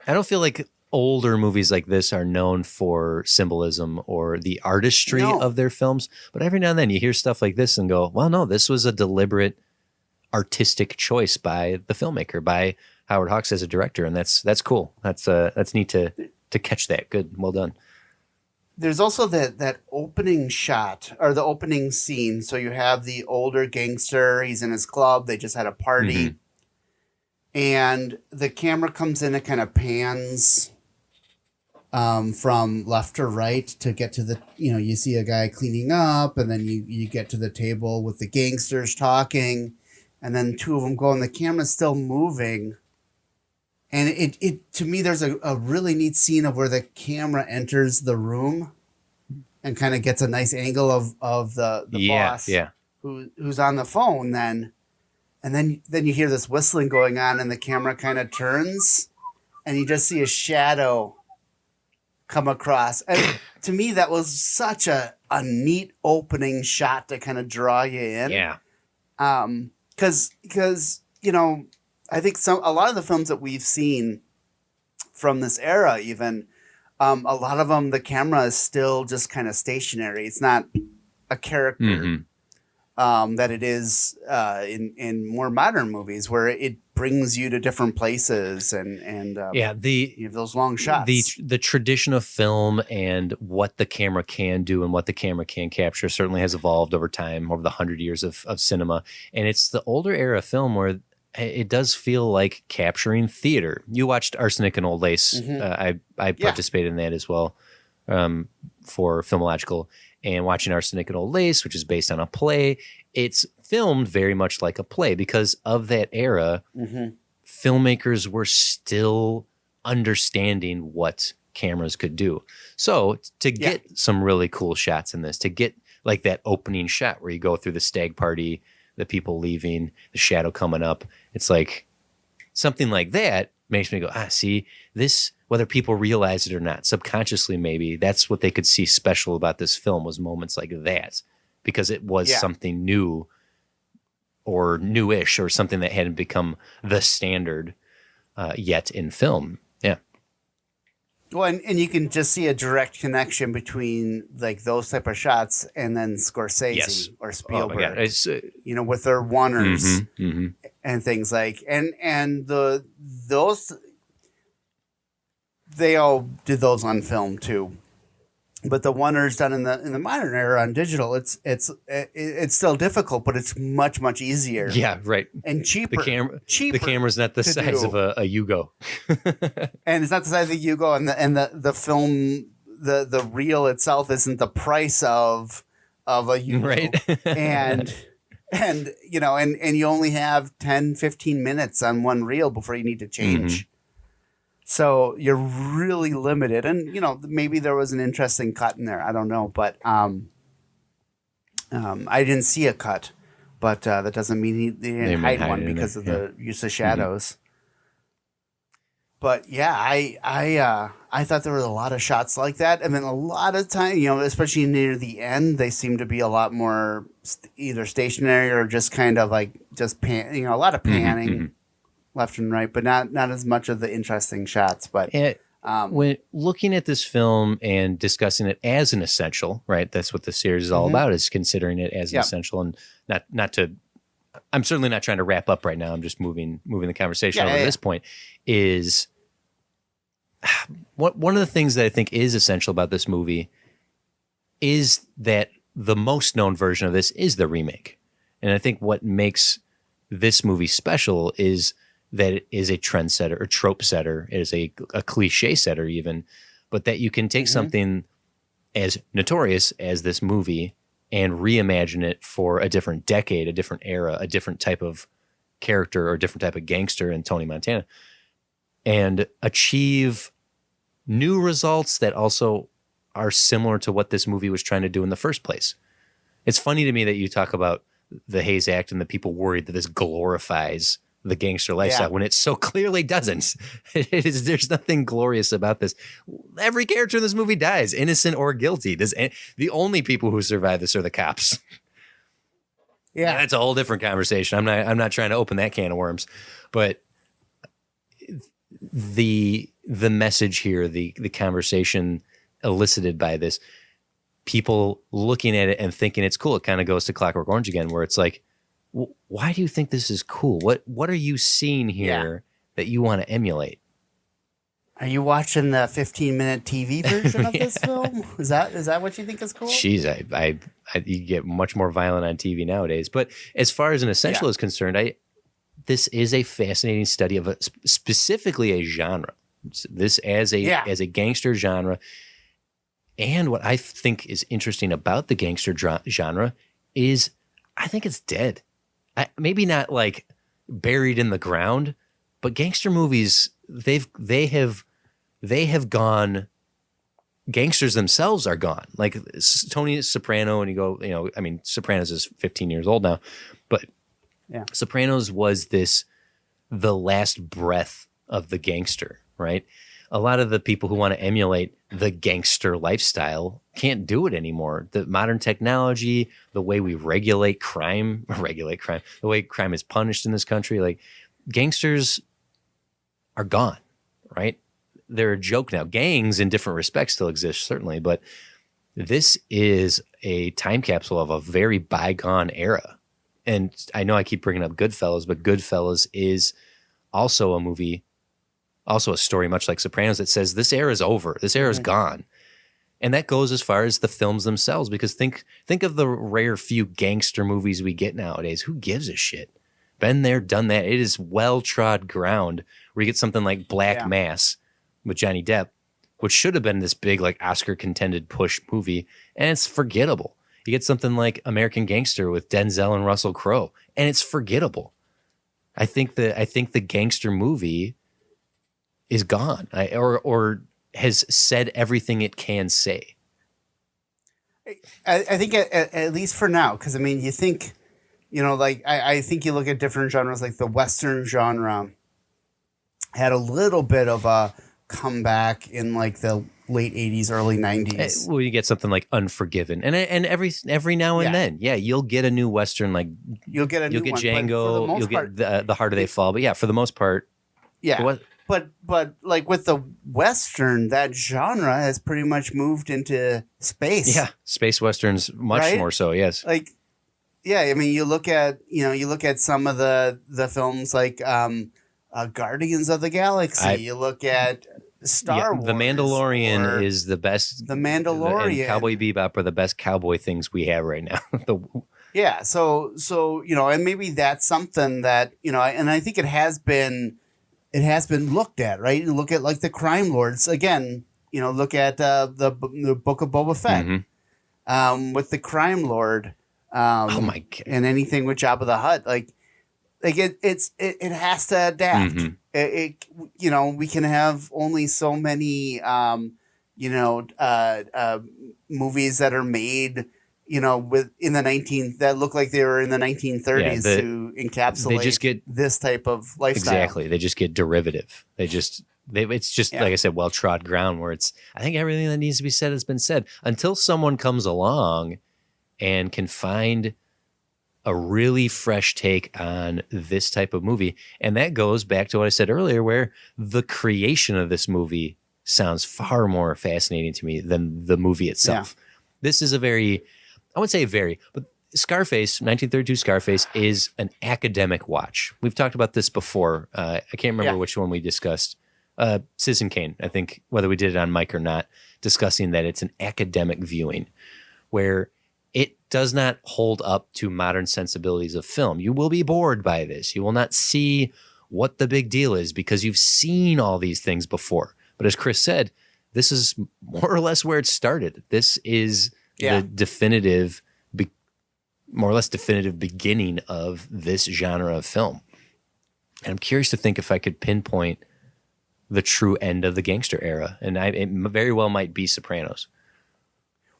S3: don't feel like older movies like this are known for symbolism or the artistry of their films. But every now and then you hear stuff like this and go, well, no, this was a deliberate artistic choice by the filmmaker, by Howard Hawks as a director, and that's cool. That's neat to catch that. Good, well done.
S2: There's also that opening shot or the opening scene. So you have the older gangster. He's in his club. They just had a party, and the camera comes in. It kind of pans from left to right to get to the. You see a guy cleaning up, and then you get to the table with the gangsters talking, and then 2 of them go, and the camera's still moving. And it to me, there's a really neat scene of where the camera enters the room and kind of gets a nice angle of the boss who's on the phone then. And then you hear this whistling going on and the camera kind of turns and you just see a shadow come across. And to me, that was such a neat opening shot to kind of draw you in.
S3: Yeah.
S2: Because you know, I think a lot of the films that we've seen from this era, even a lot of them, the camera is still just kind of stationary. It's not a character that it is in more modern movies, where it brings you to different places and you have those long shots.
S3: The tradition of film and what the camera can do and what the camera can capture certainly has evolved over time, over the 100 years of cinema. And it's the older era film where it does feel like capturing theater. You watched Arsenic and Old Lace. I participated in that as well for Filmological. And watching Arsenic and Old Lace, which is based on a play, it's filmed very much like a play because of that era. Filmmakers were still understanding what cameras could do. So to get some really cool shots in this, to get like that opening shot where you go through the stag party, the people leaving, the shadow coming up, it's like something like that makes me go, see, this, whether people realize it or not, subconsciously maybe, that's what they could see special about this film, was moments like that, because it was something new or newish or something that hadn't become the standard yet in film. Yeah.
S2: Well, and you can just see a direct connection between like those type of shots and then Scorsese or Spielberg, you know, with their oneers and things like, and those, they all did those on film too, but the oneers done in the modern era on digital, it's still difficult, but it's much easier.
S3: Yeah, right.
S2: And cheaper.
S3: The camera's not the size of a Yugo,
S2: and it's not the size of the Yugo, and the film, the reel itself isn't the price of a Yugo, right? and you know, and you only have 10-15 minutes on one reel before you need to change. So you're really limited, and you know, maybe there was an interesting cut in there. I don't know, but I didn't see a cut, but that doesn't mean they didn't hide one because of the use of shadows. But yeah, I thought there were a lot of shots like that, and then a lot of time, you know, especially near the end, they seem to be a lot more either stationary or just kind of like just a lot of panning. Left and right, but not as much of the interesting shots. But
S3: when looking at this film and discussing it as an essential, right? That's what the series is all about, is considering it as an essential, and not to. I'm certainly not trying to wrap up right now. I'm just moving the conversation over to this point. Is one of the things that I think is essential about this movie is that the most known version of this is the remake, and I think what makes this movie special is that it is a trendsetter or trope setter. It is a cliche setter even, but that you can take something as notorious as this movie and reimagine it for a different decade, a different era, a different type of character or a different type of gangster in Tony Montana, and achieve new results that also are similar to what this movie was trying to do in the first place. It's funny to me that you talk about the Hayes Act and the people worried that this glorifies the gangster lifestyle when it so clearly doesn't. There's nothing glorious about this. Every character in this movie dies, innocent or guilty. The only people who survive this are the cops. Yeah, that's a whole different conversation. I'm not trying to open that can of worms, but the message here, the conversation elicited by this, people looking at it and thinking it's cool. It kind of goes to Clockwork Orange again, where it's like, why do you think this is cool? What are you seeing here that you want to emulate?
S2: Are you watching the 15-minute TV version of this film? Is that what you think is cool?
S3: Jeez, I you get much more violent on TV nowadays. But as far as an essential is concerned, this is a fascinating study of specifically a genre. This as a gangster genre. And what I think is interesting about the gangster genre is I think it's dead. Maybe not like buried in the ground, But gangster movies, they have gone. Gangsters themselves are gone. Like Tony Soprano, and you go, I mean, Sopranos is 15 years old now, but Sopranos was the last breath of the gangster, right? A lot of the people who want to emulate the gangster lifestyle can't do it anymore. The modern technology, the way we regulate crime, the way crime is punished in this country, like gangsters are gone, right? They're a joke now. Gangs in different respects still exist, certainly, but this is a time capsule of a very bygone era. And I know I keep bringing up Goodfellas, but Goodfellas is also a movie, also a story much like Sopranos that says this era is over. This era is gone. And that goes as far as the films themselves, because think of the rare few gangster movies we get nowadays. Who gives a shit? Been there, done that. It is well-trod ground where you get something like Black Mass with Johnny Depp, which should have been this big like Oscar contended push movie, and it's forgettable. You get something like American Gangster with Denzel and Russell Crowe, and it's forgettable. I think the gangster movie is gone, or has said everything it can say.
S2: I think at least for now, because I mean, you think, like I think you look at different genres, like the Western genre had a little bit of a comeback in like the late 80s, early 90s.
S3: Well, you get something like Unforgiven, and every now and then, you'll get a new Western, like
S2: you'll get
S3: Django, you'll get the Harder They Fall, but for the most part,
S2: but like with the Western, that genre has pretty much moved into space.
S3: Yeah, space Westerns much more so. Yes,
S2: like I mean, you look at some of the films like Guardians of the Galaxy. You look at Star Wars.
S3: The Mandalorian is the best.
S2: The Mandalorian
S3: and Cowboy Bebop are the best cowboy things we have right now.
S2: So and maybe that's something that and I think it has been looked at, right? You look at like the crime lords again. Look at the Book of Boba Fett with the crime lord.
S3: Oh my God!
S2: And anything with Jabba the Hutt, like it has to adapt. We can have only so many movies that are made that look like they were in the 1930s to encapsulate this type of lifestyle.
S3: Exactly, they just get derivative. It's just like I said, well-trod ground where I think everything that needs to be said has been said until someone comes along and can find a really fresh take on this type of movie. And that goes back to what I said earlier, where the creation of this movie sounds far more fascinating to me than the movie itself. Yeah. This is but Scarface, 1932 Scarface, is an academic watch. We've talked about this before. I can't remember which one we discussed. Citizen Kane, I think, whether we did it on mic or not, discussing that it's an academic viewing where it does not hold up to modern sensibilities of film. You will be bored by this. You will not see what the big deal is because you've seen all these things before. But as Kris said, this is more or less where it started. This is the definitive, more or less definitive beginning of this genre of film. And I'm curious to think if I could pinpoint the true end of the gangster era. And it very well might be Sopranos.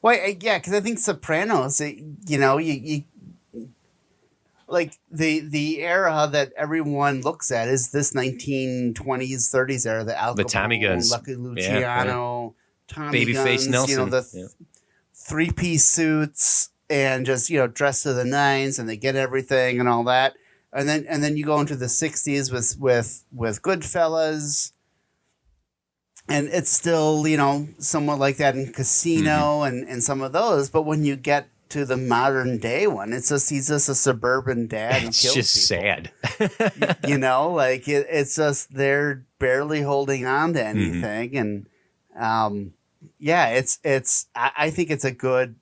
S2: Well, because I think Sopranos, you like the era that everyone looks at is this 1920s, 30s era, the Al Capone,
S3: the Tommy guns,
S2: Lucky Luciano, Tommy
S3: Babyface
S2: guns,
S3: Nelson,
S2: the three-piece suits and just dressed to the nines, and they get everything and all that, and then you go into the 60s with Goodfellas. And it's still, somewhat like that in Casino and some of those. But when you get to the modern day one, he's just a suburban dad.
S3: It's just sad.
S2: It's just they're barely holding on to anything. And I think it's a good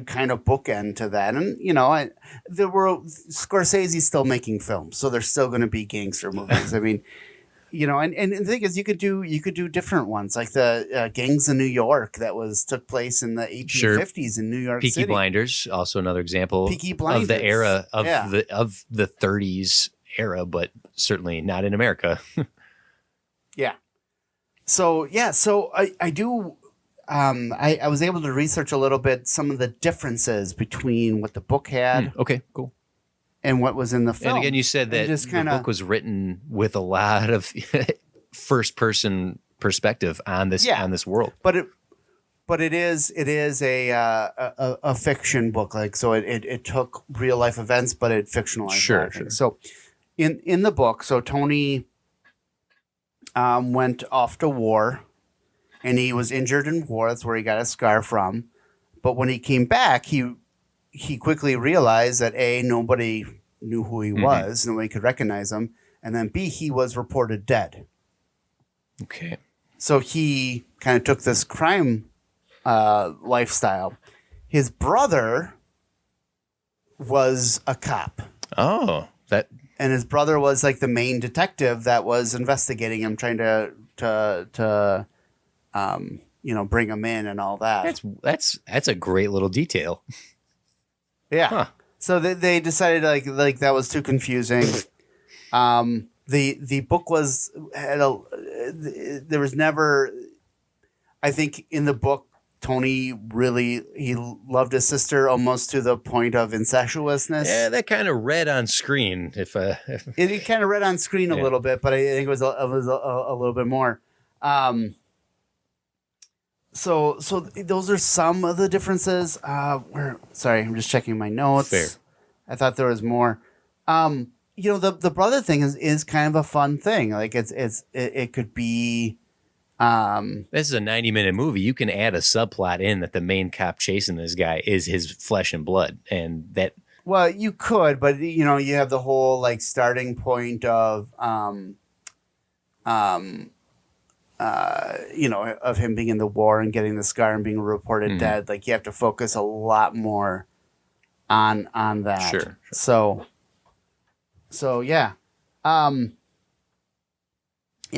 S2: kind of bookend to that. And Scorsese's still making films, so there's still going to be gangster movies. I mean. And the thing is, you could do different ones, like the Gangs of New York that took place in the 1850s in New York City.
S3: Peaky Blinders, also another example
S2: Peaky Blinders.
S3: of the era of the 30s era, but certainly not in America.
S2: Yeah. So I do. I was able to research a little bit some of the differences between what the book had
S3: Okay, cool.
S2: and what was in the film.
S3: And again, you said that
S2: just
S3: the book was written with a lot of first person perspective on this world.
S2: but it is a fiction book. Like, so it took real life events, but it fictionalized.
S3: Sure.
S2: So in the book, so Tony went off to war, and he was injured in war. That's where he got his scar from. But when he came back, he quickly realized that A, nobody knew who he was, nobody could recognize him, and then B, he was reported dead.
S3: Okay.
S2: So he kind of took this crime lifestyle. His brother was a cop.
S3: Oh, that.
S2: And his brother was like the main detective that was investigating him, trying to bring him in and all that.
S3: That's a great little detail.
S2: Yeah.
S3: Huh.
S2: So they decided like that was too confusing. The book there was never. I think in the book, Tony he loved his sister almost to the point of incestuousness.
S3: Yeah, that kind of read on screen.
S2: It kind of read on screen a little bit, but I think it was a little bit more. So those are some of the differences. Sorry, I'm just checking my notes.
S3: Fair.
S2: I thought there was more. The brother thing is kind of a fun thing. Like it could be.
S3: This is a 90-minute movie. You can add a subplot in that the main cop chasing this guy is his flesh and blood, and that.
S2: Well, you could, but you have the whole like starting point of of him being in the war and getting the scar and being reported dead. Like you have to focus a lot more on that.
S3: Sure.
S2: So yeah. Yeah,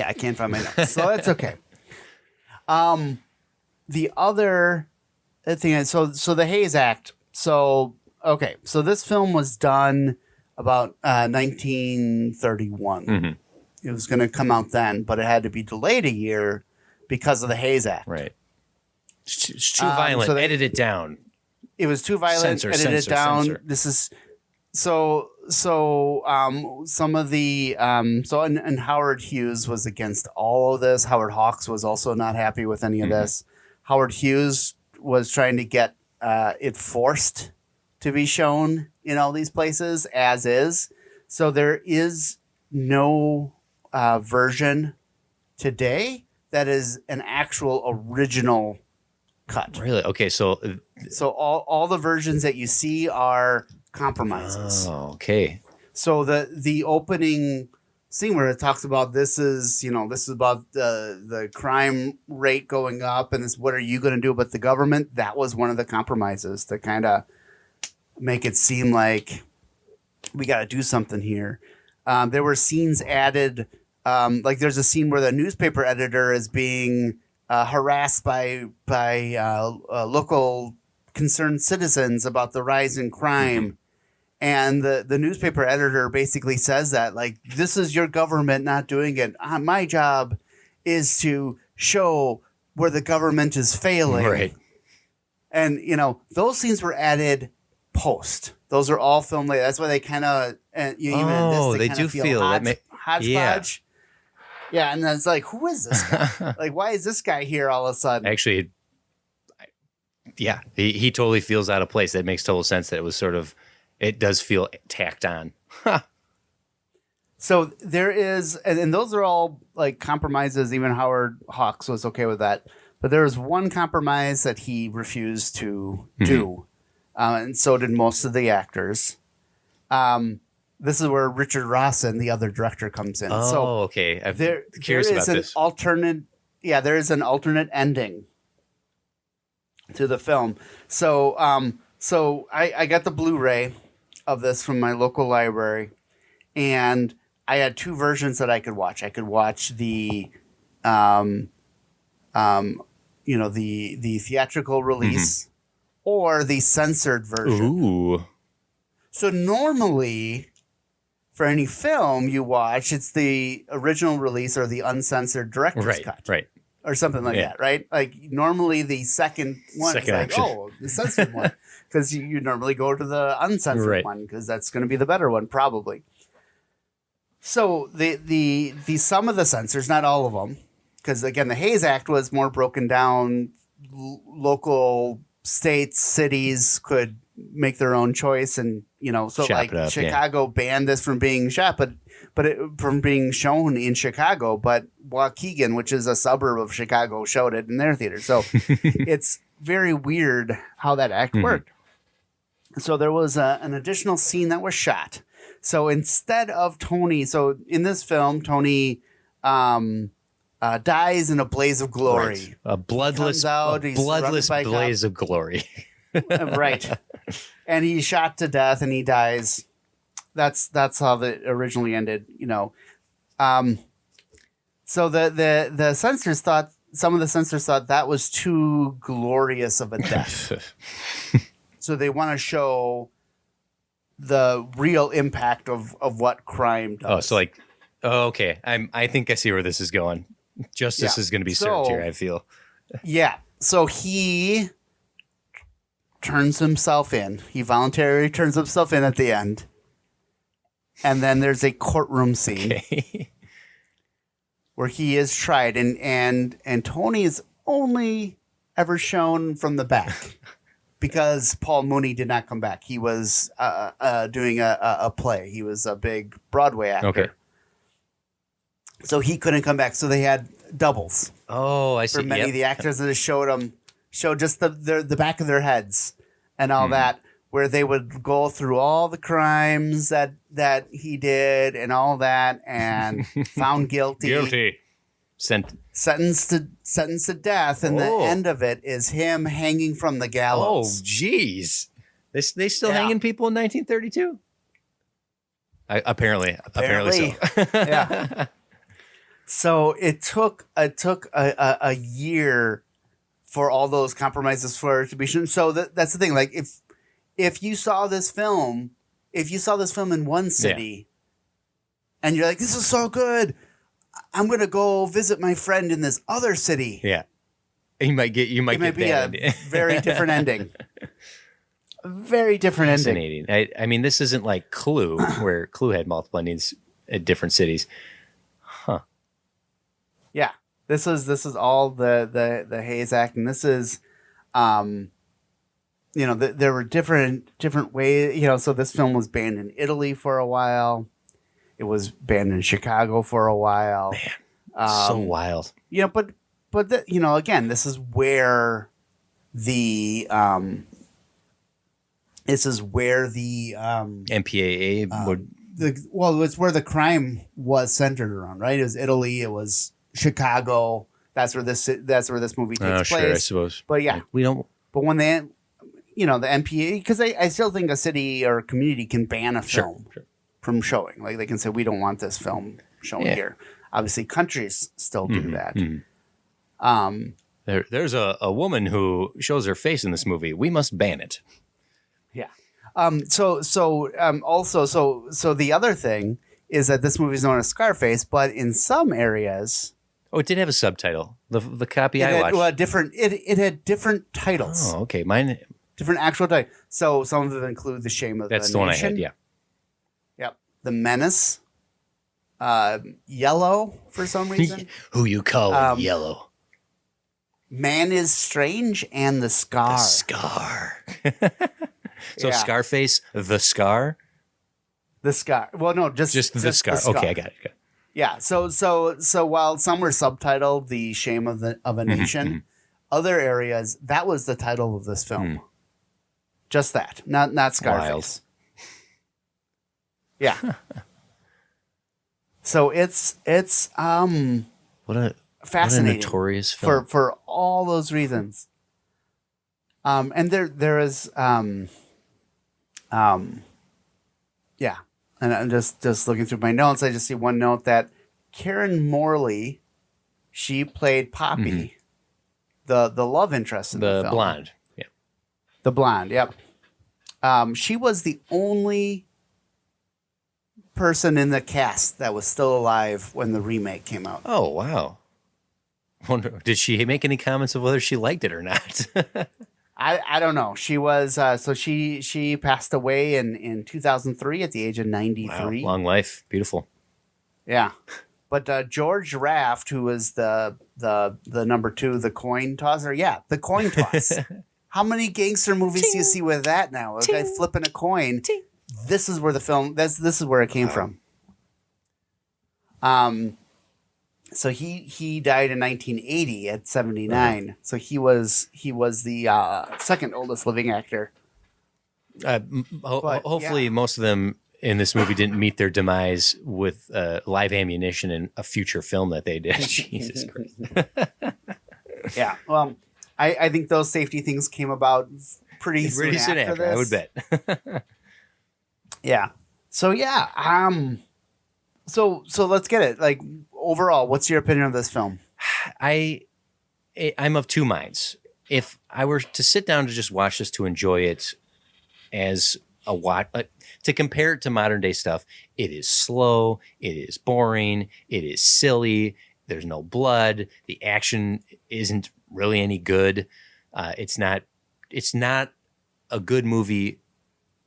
S2: I can't find my notes, so that's okay. The other thing is, so the Hayes Act. So this film was done about 1931. It was going to come out then, but it had to be delayed a year because of the Hayes Act.
S3: Right. It's too violent.
S2: so
S3: Edit it down.
S2: It was too violent.
S3: Censor,
S2: Edit
S3: censor,
S2: it down.
S3: censor.
S2: This is some of the and Howard Hughes was against all of this. Howard Hawks was also not happy with any of this. Howard Hughes was trying to get it forced to be shown in all these places as is. So there is no version today that is an actual original cut.
S3: Really? Okay, so
S2: all the versions that you see are compromises.
S3: Oh, okay.
S2: So the opening scene where it talks about this is about the crime rate going up and this, what are you going to do about the government? That was one of the compromises to kind of make it seem like we got to do something here. There were scenes added, like there's a scene where the newspaper editor is being harassed by local concerned citizens about the rise in crime. And the newspaper editor basically says that, like, this is your government not doing it. My job is to show where the government is failing.
S3: Right.
S2: And, those scenes were added post. Those are all filmed later. That's why they kind of, they
S3: do feel
S2: hodgepodge. Yeah, and it's like, who is this guy? Like, why is this guy here all of a sudden?
S3: Actually, yeah, he totally feels out of place. That makes total sense that it was sort of, it does feel tacked on.
S2: So there is, and those are all like compromises. Even Howard Hawks was okay with that. But there was one compromise that he refused to do. And so did most of the actors. This is where Richard Rawson, the other director, comes in.
S3: Oh,
S2: so
S3: okay. I'm
S2: there
S3: curious
S2: is
S3: about this.
S2: There is an alternate ending to the film. So I got the Blu-ray of this from my local library, and I had two versions that I could watch. I could watch the theatrical release or the censored version.
S3: Ooh.
S2: So normally for any film you watch, it's the original release or the uncensored director's cut.
S3: Right.
S2: Or something like that, right? Like normally the second one is like, the censored one. Because you normally go to the uncensored one because that's going to be the better one, probably. So the some of the censors, not all of them, because again, the Hayes Act was more broken down. Local states, cities could make their own choice, and so
S3: Chop
S2: like
S3: it up,
S2: Chicago banned this from being shot, from being shown in Chicago. But Waukegan, which is a suburb of Chicago, showed it in their theater. So it's very weird how that act worked. So there was an additional scene that was shot. So instead of Tony, so in this film, Tony dies in a blaze of glory.
S3: Right. A bloodless blaze of glory.
S2: Right. And he's shot to death and he dies. That's how it originally ended, So the censors thought, some of the censors thought that was too glorious of a death. So they want to show the real impact of what crime does.
S3: Okay. I think I see where this is going. Justice is going to be served here, I feel.
S2: Yeah. So he turns himself in. He voluntarily turns himself in at the end. And then there's a courtroom scene where he is tried. And Tony is only ever shown from the back because Paul Mooney did not come back. He was doing a play. He was a big Broadway actor.
S3: Okay.
S2: So he couldn't come back. So they had doubles.
S3: Oh, I see.
S2: For many of the actors that showed just the back of their heads and all that, where they would go through all the crimes that he did and all that, and found guilty. Sentenced to death, and the end of it is him hanging from the gallows.
S3: Oh, jeez. They still hanging people in 1932? Apparently so.
S2: Yeah. So it took a year for all those compromises for it to be shown. So that's the thing. Like if you saw this film in one city, and you're like, this is so good, I'm gonna go visit my friend in this other city.
S3: Yeah, you might get
S2: a very different ending. Very different
S3: ending. Fascinating. I mean, this isn't like Clue, where Clue had multiple endings at different cities. Huh.
S2: Yeah, this is all the Hayes Act, and this is, there were different ways. So this film was banned in Italy for a while. It was banned in Chicago for a while.
S3: Man, so wild.
S2: But again, this is where the
S3: MPAA would.
S2: It's where the crime was centered around, right? It was Italy. It was Chicago. That's where this movie takes place.
S3: Sure, I suppose.
S2: But yeah,
S3: we don't.
S2: But when the MPA, because I still think a city or a community can ban a film from showing. Like they can say, we don't want this film shown here. Obviously, countries still do that.
S3: Mm-hmm. There's a woman who shows her face in this movie. We must ban it.
S2: Yeah. So the other thing is that this movie is known as Scarface, but in some areas,
S3: it did have a subtitle. The copy I watched.
S2: Well, it had different titles.
S3: Oh, okay. Mine
S2: different actual titles. So some of them include The Shame of the Nation.
S3: That's the one I had. Yeah.
S2: Yep. The Menace. Yellow for some reason.
S3: Who you call Yellow?
S2: Man is Strange and The Scar.
S3: The Scar. So Scarface, The Scar?
S2: The Scar. Well, no, just
S3: the Scar.
S2: The Scar.
S3: Okay, I got it.
S2: Yeah. So while some were subtitled The Shame of a Nation, other areas, that was the title of this film. Just that. Not Scarface. Wild. Yeah. So it's fascinating.
S3: What a notorious film.
S2: For all those reasons. And there is yeah. And I'm just looking through my notes. I just see one note that Karen Morley, she played Poppy, the love interest in the film.
S3: Blonde. Yeah.
S2: The blonde, yep. She was the only person in the cast that was still alive when the remake came out.
S3: Oh, wow. Wonder, did she make any comments of whether she liked it or not?
S2: I don't know. She was so she passed away in 2003 at the age of 93.
S3: Wow, long life, beautiful.
S2: Yeah, but George Raft, who was the number 2, the coin tosser. Yeah, the coin toss. How many gangster movies do you see with that now? A guy flipping a coin. This is where the film. This is where it came from. So he died in 1980 at 79. So he was the second oldest living actor.
S3: Hopefully, most of them in this movie didn't meet their demise with live ammunition in a future film that they did. Jesus Christ.
S2: Yeah. Well, I think those safety things came about pretty soon after this.
S3: I would bet.
S2: Yeah. So yeah. So let's get it. Like, overall, what's your opinion of this film?
S3: I'm of two minds. If I were to sit down to just watch this to enjoy it as a watch, to compare it to modern day stuff, it is slow, it is boring, it is silly. There's no blood. The action isn't really any good. It's not a good movie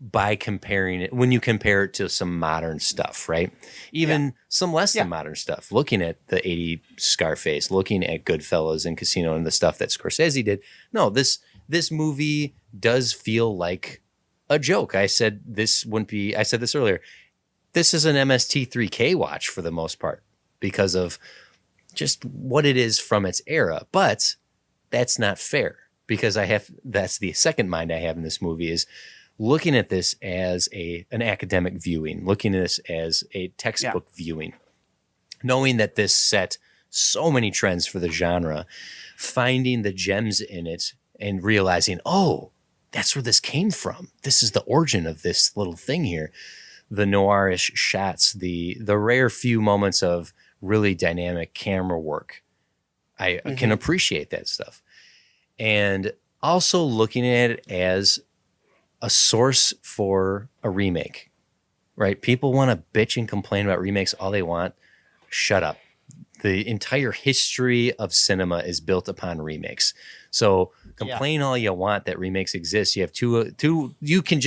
S3: by comparing it, when you compare it to some modern stuff, right? Even some less than modern stuff. Looking at the 80 Scarface, looking at Goodfellas and Casino and the stuff that Scorsese did. No, this movie does feel like a joke. I said this earlier. This is an MST3K watch for the most part because of just what it is from its era. But that's not fair, because that's the second mind I have in this movie, is looking at this as an academic viewing, looking at this as a textbook viewing, knowing that this set so many trends for the genre, finding the gems in it and realizing, oh, that's where this came from. This is the origin of this little thing here. The noirish shots, the rare few moments of really dynamic camera work. I can appreciate that stuff. And also looking at it as a source for a remake, right? People want to bitch and complain about remakes all they want. Shut up. The entire history of cinema is built upon remakes. So complain all you want that remakes exist. You have two. You can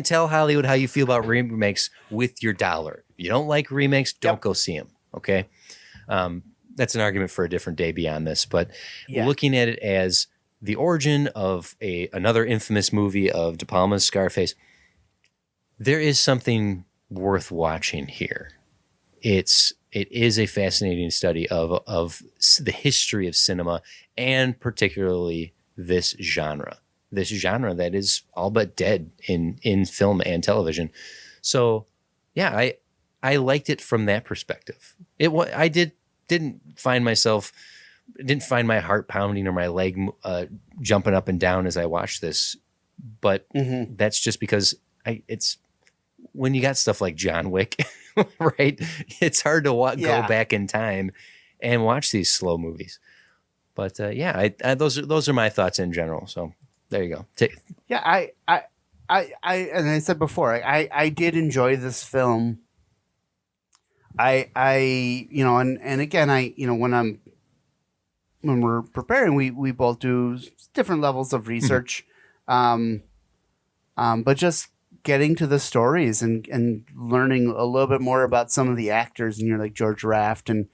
S3: tell Hollywood how you feel about remakes with your dollar. If you don't like remakes, don't go see them. Okay. That's an argument for a different day beyond this, but looking at it as the origin of another infamous movie of De Palma's Scarface, there is something worth watching here. It is a fascinating study of the history of cinema, and particularly this genre that is all but dead in film and television. So yeah, I liked it from that perspective. I didn't find my heart pounding or my leg jumping up and down as I watched this, but that's just because it's when you got stuff like John Wick, right? It's hard to go back in time and watch these slow movies. But those are my thoughts in general. So there you go.
S2: Yeah, I and I said before, I did enjoy this film. And again, when we're preparing, we both do different levels of research, but just getting to the stories and learning a little bit more about some of the actors, and you're like George Raft, and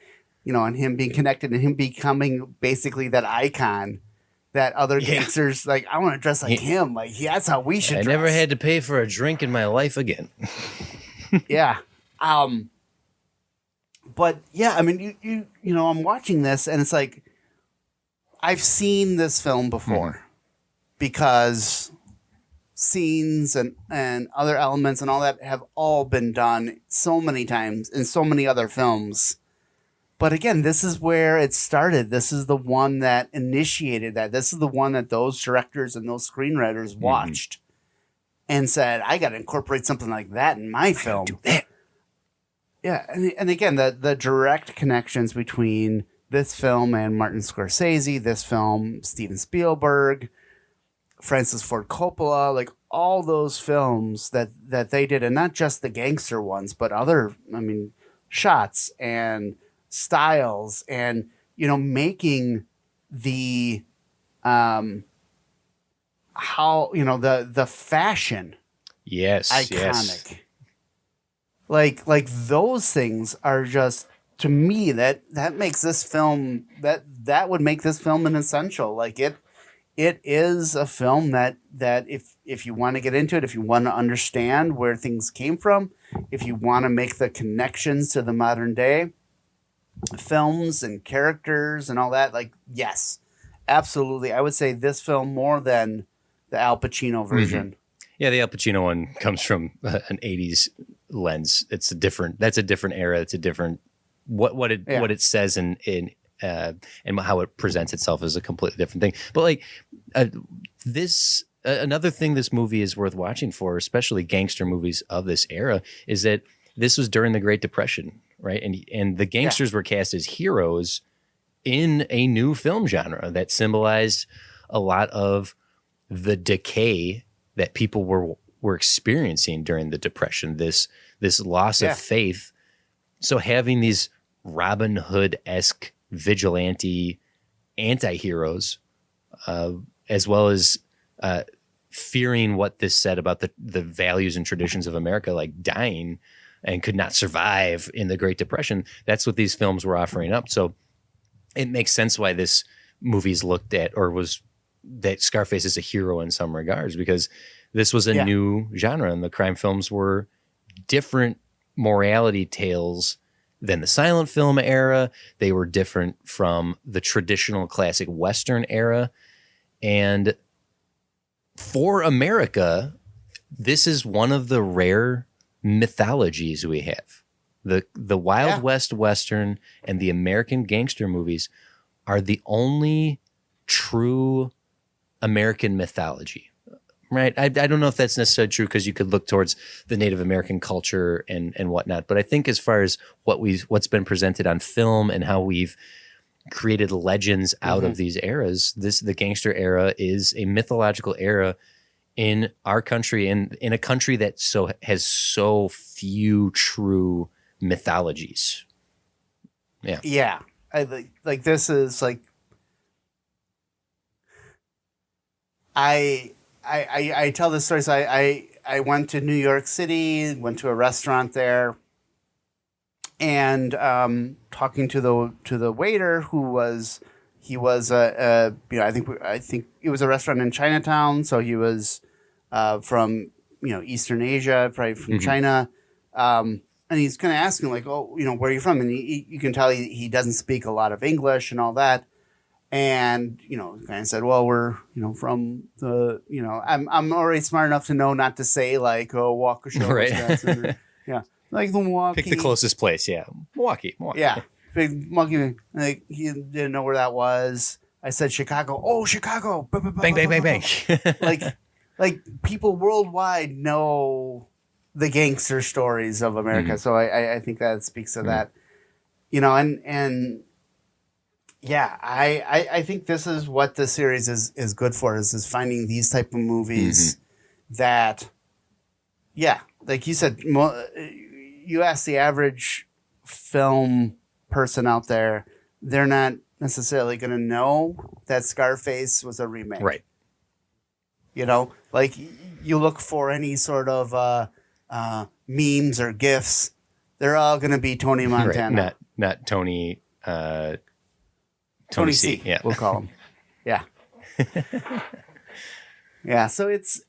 S2: and him being connected and him becoming basically that icon that other gangsters like. I want to dress like him. Like that's how we should.
S3: I
S2: dress.
S3: never had to pay for a drink in my life again.
S2: Yeah. But yeah, I mean, you I'm watching this and it's like, I've seen this film before because scenes and other elements and all that have all been done so many times in so many other films. But again, this is where it started. This is the one that initiated that. This is the one that those directors and those screenwriters watched and said, I got to incorporate something like that in my film.
S3: Do that.
S2: Yeah. And again, the direct connections between this film and Martin Scorsese, this film, Steven Spielberg, Francis Ford Coppola, like all those films that they did, and not just the gangster ones, but other, I mean, shots and styles, and making the how the fashion iconic. Like those things are just, to me, that makes this film, that would make this film an essential. Like it is a film that if you want to get into it, if you want to understand where things came from, if you want to make the connections to the modern day films and characters and all that, like, yes, absolutely. I would say this film more than the Al Pacino version.
S3: Yeah, the Al Pacino one comes from an 80s lens. That's a different era. It's a different what it says and how it presents itself is a completely different thing. But like another thing this movie is worth watching for, especially gangster movies of this era, is that this was during the Great Depression, right? And the gangsters were cast as heroes in a new film genre that symbolized a lot of the decay that people were experiencing during the Depression, this loss of faith. So having these Robin Hood-esque vigilante anti-heroes, as well as fearing what this said about the values and traditions of America, like dying and could not survive in the Great Depression. That's what these films were offering up. So it makes sense why this movie's looked at, or was, that Scarface is a hero in some regards, because this was a new genre, and the crime films were different morality tales than the silent film era. They were different from the traditional classic Western era. And for America, this is one of the rare mythologies we have. The Wild West Western and the American gangster movies are the only true American mythology, right? I don't know if that's necessarily true, because you could look towards the Native American culture and whatnot. But I think as far as what's been presented on film and how we've created legends out of these eras, the gangster era is a mythological era in our country, and in a country that has so few true mythologies. Yeah.
S2: I like this is like, I tell this story. So I went to New York City, went to a restaurant there, and talking to the waiter, he was I think it was a restaurant in Chinatown, so he was from Eastern Asia, probably from China, and he's kind of asking like, oh, where are you from? And you can tell he doesn't speak a lot of English and all that. And, kind of said, well, we're, from the, I'm already smart enough to know not to say like, oh, Waukesha,
S3: right.
S2: Wisconsin, or, like the Milwaukee.
S3: Pick the closest place. Yeah. Milwaukee.
S2: Yeah. Big monkey. Like, he didn't know where that was. I said, Chicago. Oh, Chicago.
S3: Bang, bang, bang, bang.
S2: like people worldwide know the gangster stories of America. So I think that speaks to that, and yeah, I think this is what the series is good for, is finding these type of movies that, like you said, you ask the average film person out there, they're not necessarily going to know that Scarface was a remake.
S3: Right.
S2: Like you look for any sort of memes or GIFs, they're all going to be Tony Montana.
S3: Right. Not Tony...
S2: Tony C.
S3: Yeah,
S2: we'll call him. Yeah. Yeah. So it's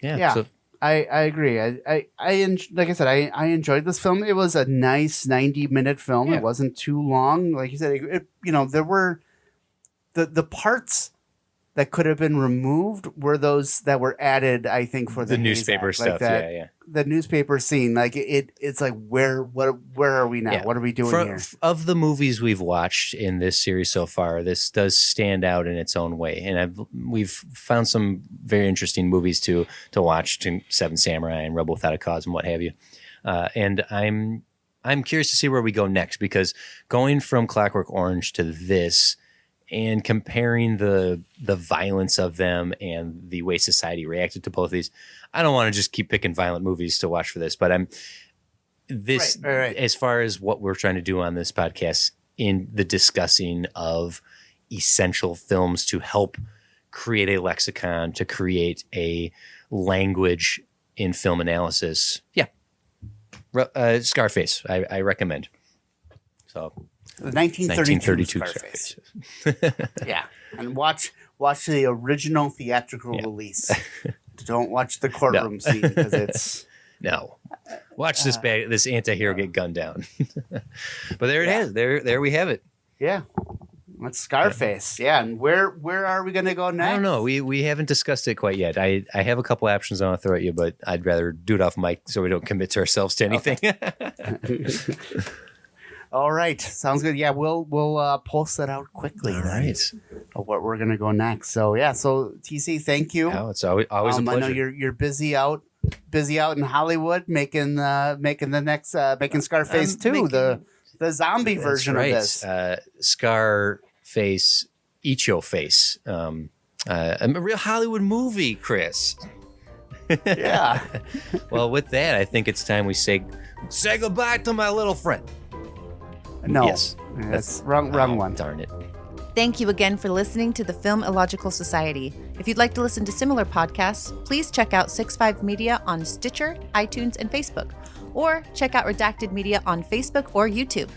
S3: yeah. So,
S2: I agree. Like I said, I enjoyed this film. It was a nice 90-minute film. It wasn't too long. Like you said, there were the parts that could have been removed were those that were added, I think, for the
S3: newspaper stuff. Like
S2: the newspaper scene, like it's like where are we now? What are we doing here?
S3: Of the movies we've watched in this series so far, this does stand out in its own way, and we've found some very interesting movies to watch, to Seven Samurai and Rebel Without a Cause and what have you. And I'm curious to see where we go next, because going from Clockwork Orange to this, and comparing the violence of them and the way society reacted to both of these. I don't want to just keep picking violent movies to watch for this, but right. As far as what we're trying to do on this podcast in the discussing of essential films to help create a lexicon, to create a language in film analysis. Yeah. Scarface, I recommend. So
S2: the 1932 Scarface. Yeah. And watch the original theatrical release. Don't watch the courtroom scene because it's
S3: no. Watch this anti-hero get gunned down. But there it is. There we have it.
S2: Yeah. That's Scarface. Yeah. And where are we going to go next?
S3: I don't know. We haven't discussed it quite yet. I have a couple options I want to throw at you, but I'd rather do it off mic so we don't commit to ourselves to anything. Okay.
S2: All right. Sounds good. Yeah, we'll post that out quickly.
S3: All right.
S2: Of what we're going to go next. So, yeah. So, TC, thank you.
S3: Oh, it's always a pleasure.
S2: I know you're busy out in Hollywood making Scarface 2, the zombie version of this.
S3: Scarface, Eat Your Face. A real Hollywood movie, Chris.
S2: Yeah.
S3: Well, with that, I think it's time we say goodbye to my little friend.
S2: No.
S3: Yes.
S2: That's wrong one.
S3: Darn it.
S1: Thank you again for listening to the Film Illogical Society. If you'd like to listen to similar podcasts, please check out 65 Media on Stitcher, iTunes, and Facebook. Or check out Redacted Media on Facebook or YouTube.